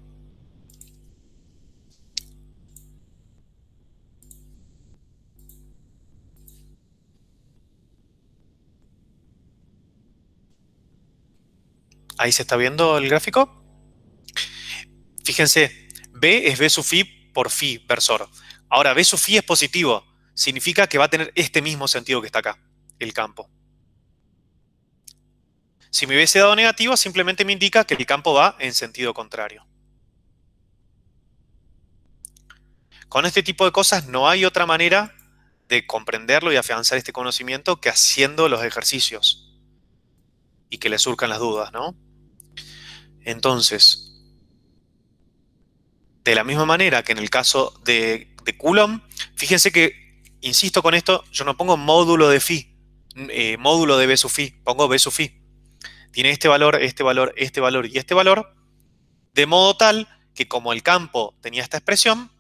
Ahí se está viendo el gráfico. Fíjense, B es B sub phi por phi versor. Ahora, B sub phi es positivo. Significa que va a tener este mismo sentido que está acá, el campo. Si me hubiese dado negativo, simplemente me indica que el campo va en sentido contrario. Con este tipo de cosas no hay otra manera de comprenderlo y afianzar este conocimiento que haciendo los ejercicios y que le surcan las dudas, ¿no? Entonces, de la misma manera que en el caso de Coulomb, fíjense que, insisto con esto, yo no pongo módulo de phi, módulo de B sub phi, pongo B sub phi. Tiene este valor, este valor, este valor y este valor, de modo tal que como el campo tenía esta expresión,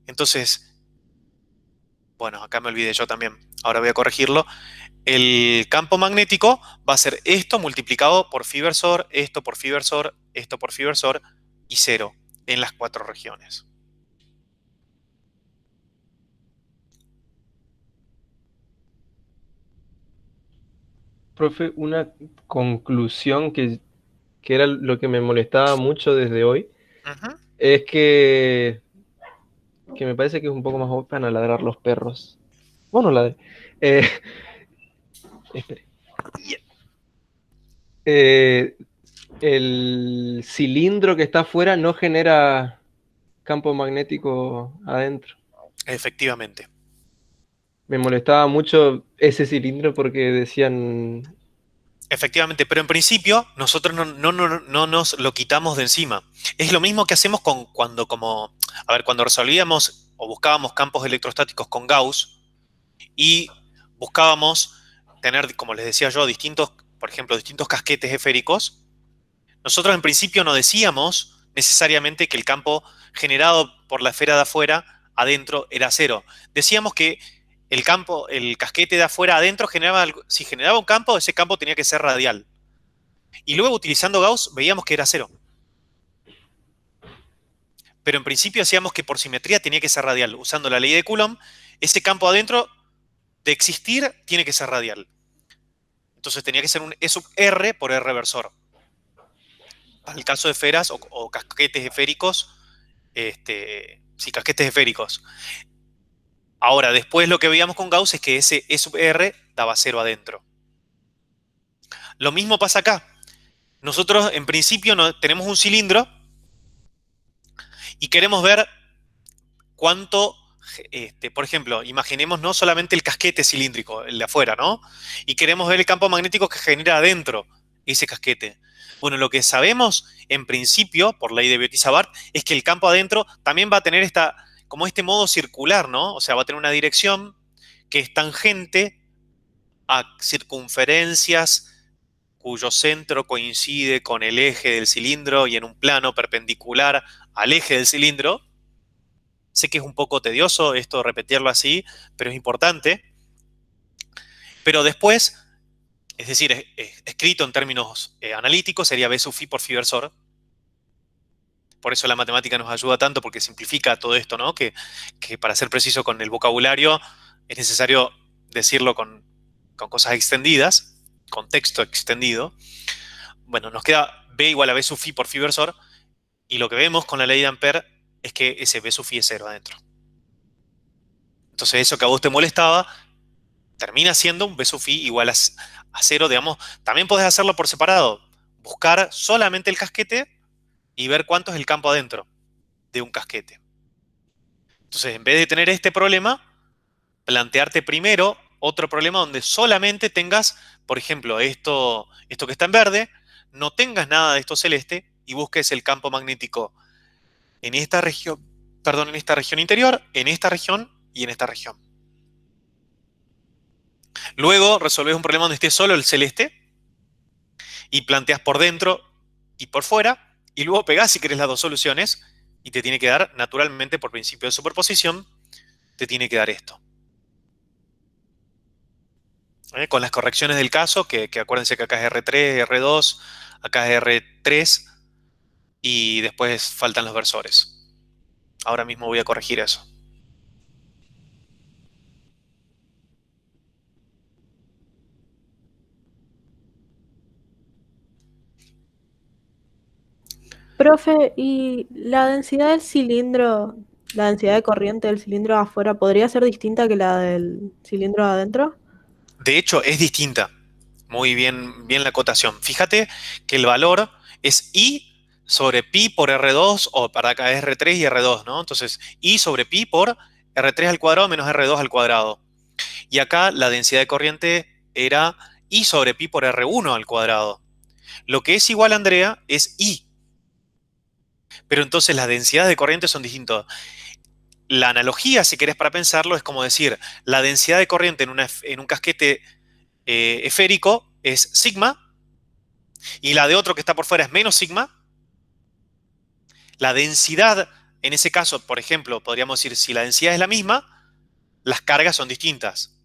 entonces Bueno, acá me olvidé yo también. Ahora voy a corregirlo. El campo magnético va a ser esto multiplicado por phi versor, esto por phi versor, esto por phi versor y 0 en las 4 regiones. Profe, una conclusión que era lo que me molestaba mucho desde hoy, Ujú. es que me parece que es un poco más van a ladrar los perros. Bueno, ladre. Eh, espere. Yeah. Eh, el cilindro que está afuera no genera campo magnético adentro. Efectivamente. Me molestaba mucho ese cilindro porque decían, Efectivamente, pero en principio nosotros no nos lo quitamos de encima. Es lo mismo que hacemos cuando resolvíamos o buscábamos campos electrostáticos con Gauss y buscábamos tener, como les decía yo, por ejemplo, distintos casquetes esféricos. Nosotros en principio no decíamos necesariamente que el campo generado por la esfera de afuera adentro era cero. Decíamos que el casquete de afuera adentro si generaba un campo, ese campo tenía que ser radial. Y luego utilizando Gauss veíamos que era cero. Pero en principio decíamos que por simetría tenía que ser radial. Usando la ley de Coulomb, ese campo adentro de existir tiene que ser radial. Entonces tenía que ser un E sub R por R versor. Para el caso de esferas o casquetes esféricos, sí, casquetes esféricos. Ahora, después lo que veíamos con Gauss es que ese E sub R daba cero adentro. Lo mismo pasa acá. Nosotros en principio tenemos un cilindro y queremos ver cuánto, por ejemplo, imaginemos no solamente el casquete cilíndrico, el de afuera, ¿no? Y queremos ver el campo magnético que genera adentro ese casquete. Bueno, lo que sabemos en principio, por ley de Biot-Savart, es que el campo adentro también va a tener como este modo circular, ¿no? O sea, va a tener una dirección que es tangente a circunferencias cuyo centro coincide con el eje del cilindro y en un plano perpendicular al eje del cilindro. Sé que es un poco tedioso esto repetirlo así, pero es importante. Pero después, es decir, escrito en términos analíticos, sería B sub phi por phi versor. Por eso la matemática nos ayuda tanto, porque simplifica todo esto, ¿no? Que para ser preciso con el vocabulario es necesario decirlo con cosas extendidas, con texto extendido. Bueno, nos queda B igual a B sub phi por phi versor, y lo que vemos con la ley de Ampère es que ese B sub phi es cero adentro. Entonces eso que a vos te molestaba termina siendo un B sub phi igual a cero, digamos. También podés hacerlo por separado. Buscar solamente el casquete y ver cuánto es el campo adentro de un casquete. Entonces, en vez de tener este problema, plantearte primero otro problema donde solamente tengas, por ejemplo, esto que está en verde, no tengas nada de esto celeste y busques el campo magnético en esta región, perdón, en esta región interior, en esta región y en esta región. Luego resolves un problema donde esté solo el celeste y planteas por dentro y por fuera, y luego pegás si querés las dos soluciones y te tiene que dar, naturalmente, por principio de superposición, te tiene que dar esto. Con las correcciones del caso, que acuérdense que acá es R3, R2, acá es R3 y después faltan los versores. Ahora mismo voy a corregir eso. Profe, ¿y la densidad del cilindro, la densidad de corriente del cilindro afuera, podría ser distinta que la del cilindro adentro? De hecho, es distinta. Muy bien, bien la acotación. Fíjate que el valor es I sobre pi por R2, o para acá es R3 y R2, ¿no? Entonces, I sobre pi por R3 al cuadrado menos R2 al cuadrado. Y acá la densidad de corriente era I sobre pi por R1 al cuadrado. Lo que es igual, Andrea, es I. Pero entonces las densidades de corriente son distintas. La analogía, si querés para pensarlo, es como decir, la densidad de corriente en un casquete esférico es sigma, y la de otro que está por fuera es menos sigma. La densidad, en ese caso, por ejemplo, podríamos decir, si la densidad es la misma, las cargas son distintas.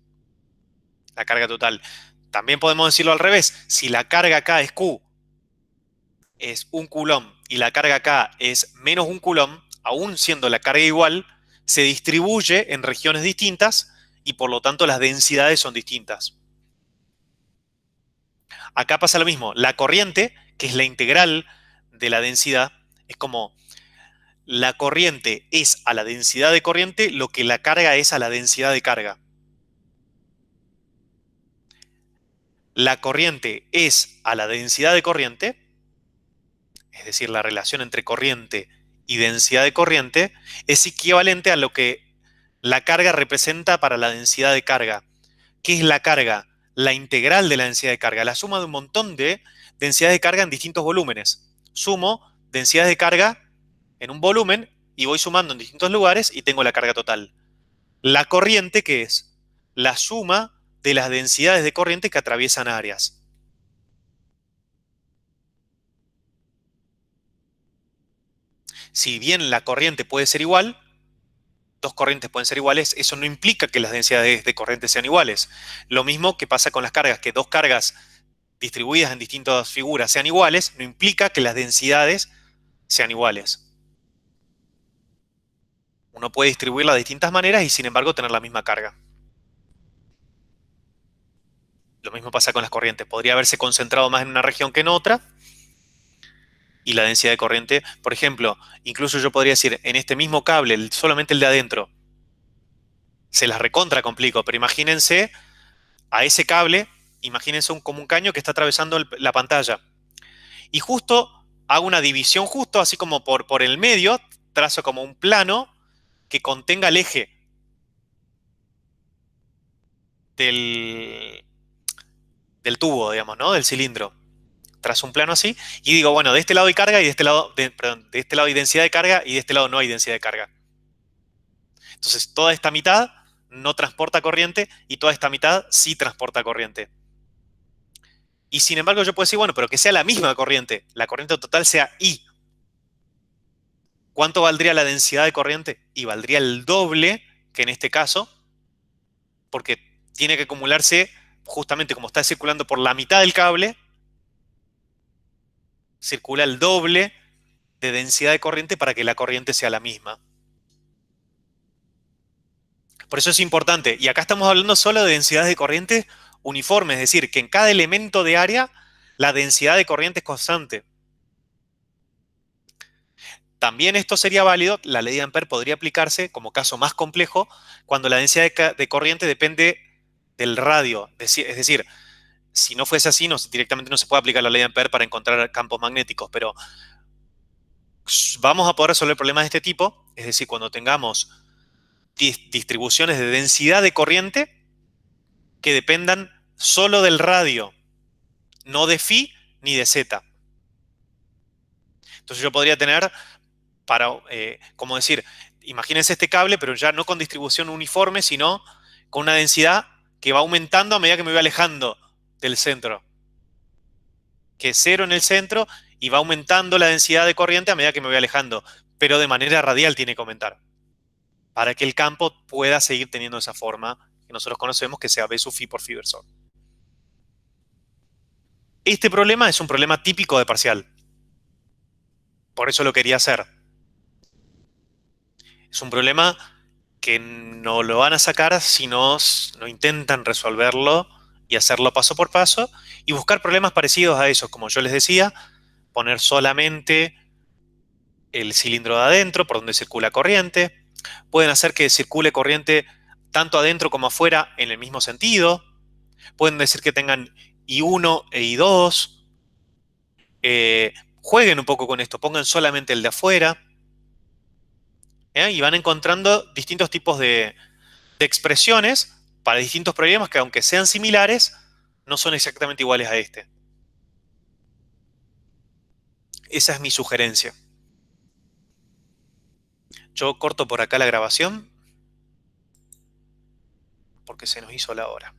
La carga total. También podemos decirlo al revés. Si la carga acá es Q, es 1 coulomb, y la carga acá es menos 1 coulomb, aún siendo la carga igual, se distribuye en regiones distintas y por lo tanto las densidades son distintas. Acá pasa lo mismo. La corriente, que es la integral de la densidad, es como la corriente es a la densidad de corriente lo que la carga es a la densidad de carga. La corriente es a la densidad de corriente, es decir, la relación entre corriente y densidad de corriente, es equivalente a lo que la carga representa para la densidad de carga. ¿Qué es la carga? La integral de la densidad de carga, la suma de un montón de densidades de carga en distintos volúmenes. Sumo densidades de carga en un volumen y voy sumando en distintos lugares y tengo la carga total. La corriente, ¿qué es? La suma de las densidades de corriente que atraviesan áreas. Si bien la corriente puede ser igual, dos corrientes pueden ser iguales, eso no implica que las densidades de corriente sean iguales. Lo mismo que pasa con las cargas, que dos cargas distribuidas en distintas figuras sean iguales, no implica que las densidades sean iguales. Uno puede distribuirla de distintas maneras y sin embargo tener la misma carga. Lo mismo pasa con las corrientes. Podría haberse concentrado más en una región que en otra. Y la densidad de corriente, por ejemplo, incluso yo podría decir, en este mismo cable, solamente el de adentro, se las recontra complico, pero imagínense a ese cable, imagínense como un caño que está atravesando la pantalla. Y justo hago una división justo, así como por el medio, trazo como un plano que contenga el eje del tubo, digamos, ¿no? Del cilindro. Trazo un plano así y digo, bueno, de este lado hay carga y de este lado, perdón, de este lado hay densidad de carga y de este lado no hay densidad de carga. Entonces, toda esta mitad no transporta corriente y toda esta mitad sí transporta corriente. Y sin embargo, yo puedo decir, bueno, pero que sea la misma corriente. La corriente total sea I. ¿Cuánto valdría la densidad de corriente? Y valdría el doble que en este caso, porque tiene que acumularse justamente como está circulando por la mitad del cable, circula el doble de densidad de corriente para que la corriente sea la misma. Por eso es importante. Y acá estamos hablando solo de densidades de corriente uniformes, es decir, que en cada elemento de área la densidad de corriente es constante. También esto sería válido, la ley de Ampère podría aplicarse como caso más complejo cuando la densidad de corriente depende del radio. Es decir, si no fuese así, directamente no se puede aplicar la ley de Ampère para encontrar campos magnéticos, pero vamos a poder resolver problemas de este tipo, es decir, cuando tengamos distribuciones de densidad de corriente que dependan solo del radio, no de phi ni de zeta. Entonces yo podría tener, como decir, imagínense este cable, pero ya no con distribución uniforme, sino con una densidad que va aumentando a medida que me voy alejando del centro. Que es 0 en el centro y va aumentando la densidad de corriente a medida que me voy alejando, pero de manera radial tiene que aumentar, para que el campo pueda seguir teniendo esa forma que nosotros conocemos, que sea B sub phi por phi versor. Este problema es un problema típico de parcial. Por eso lo quería hacer. Es un problema que no lo van a sacar si no intentan resolverlo y hacerlo paso por paso y buscar problemas parecidos a esos, como yo les decía, poner solamente el cilindro de adentro por donde circula corriente. Pueden hacer que circule corriente tanto adentro como afuera en el mismo sentido. Pueden decir que tengan I1 e I2. Jueguen un poco con esto, pongan solamente el de afuera. Y van encontrando distintos tipos de expresiones para distintos problemas que, aunque sean similares, no son exactamente iguales a este. Esa es mi sugerencia. Yo corto por acá la grabación porque se nos hizo la hora.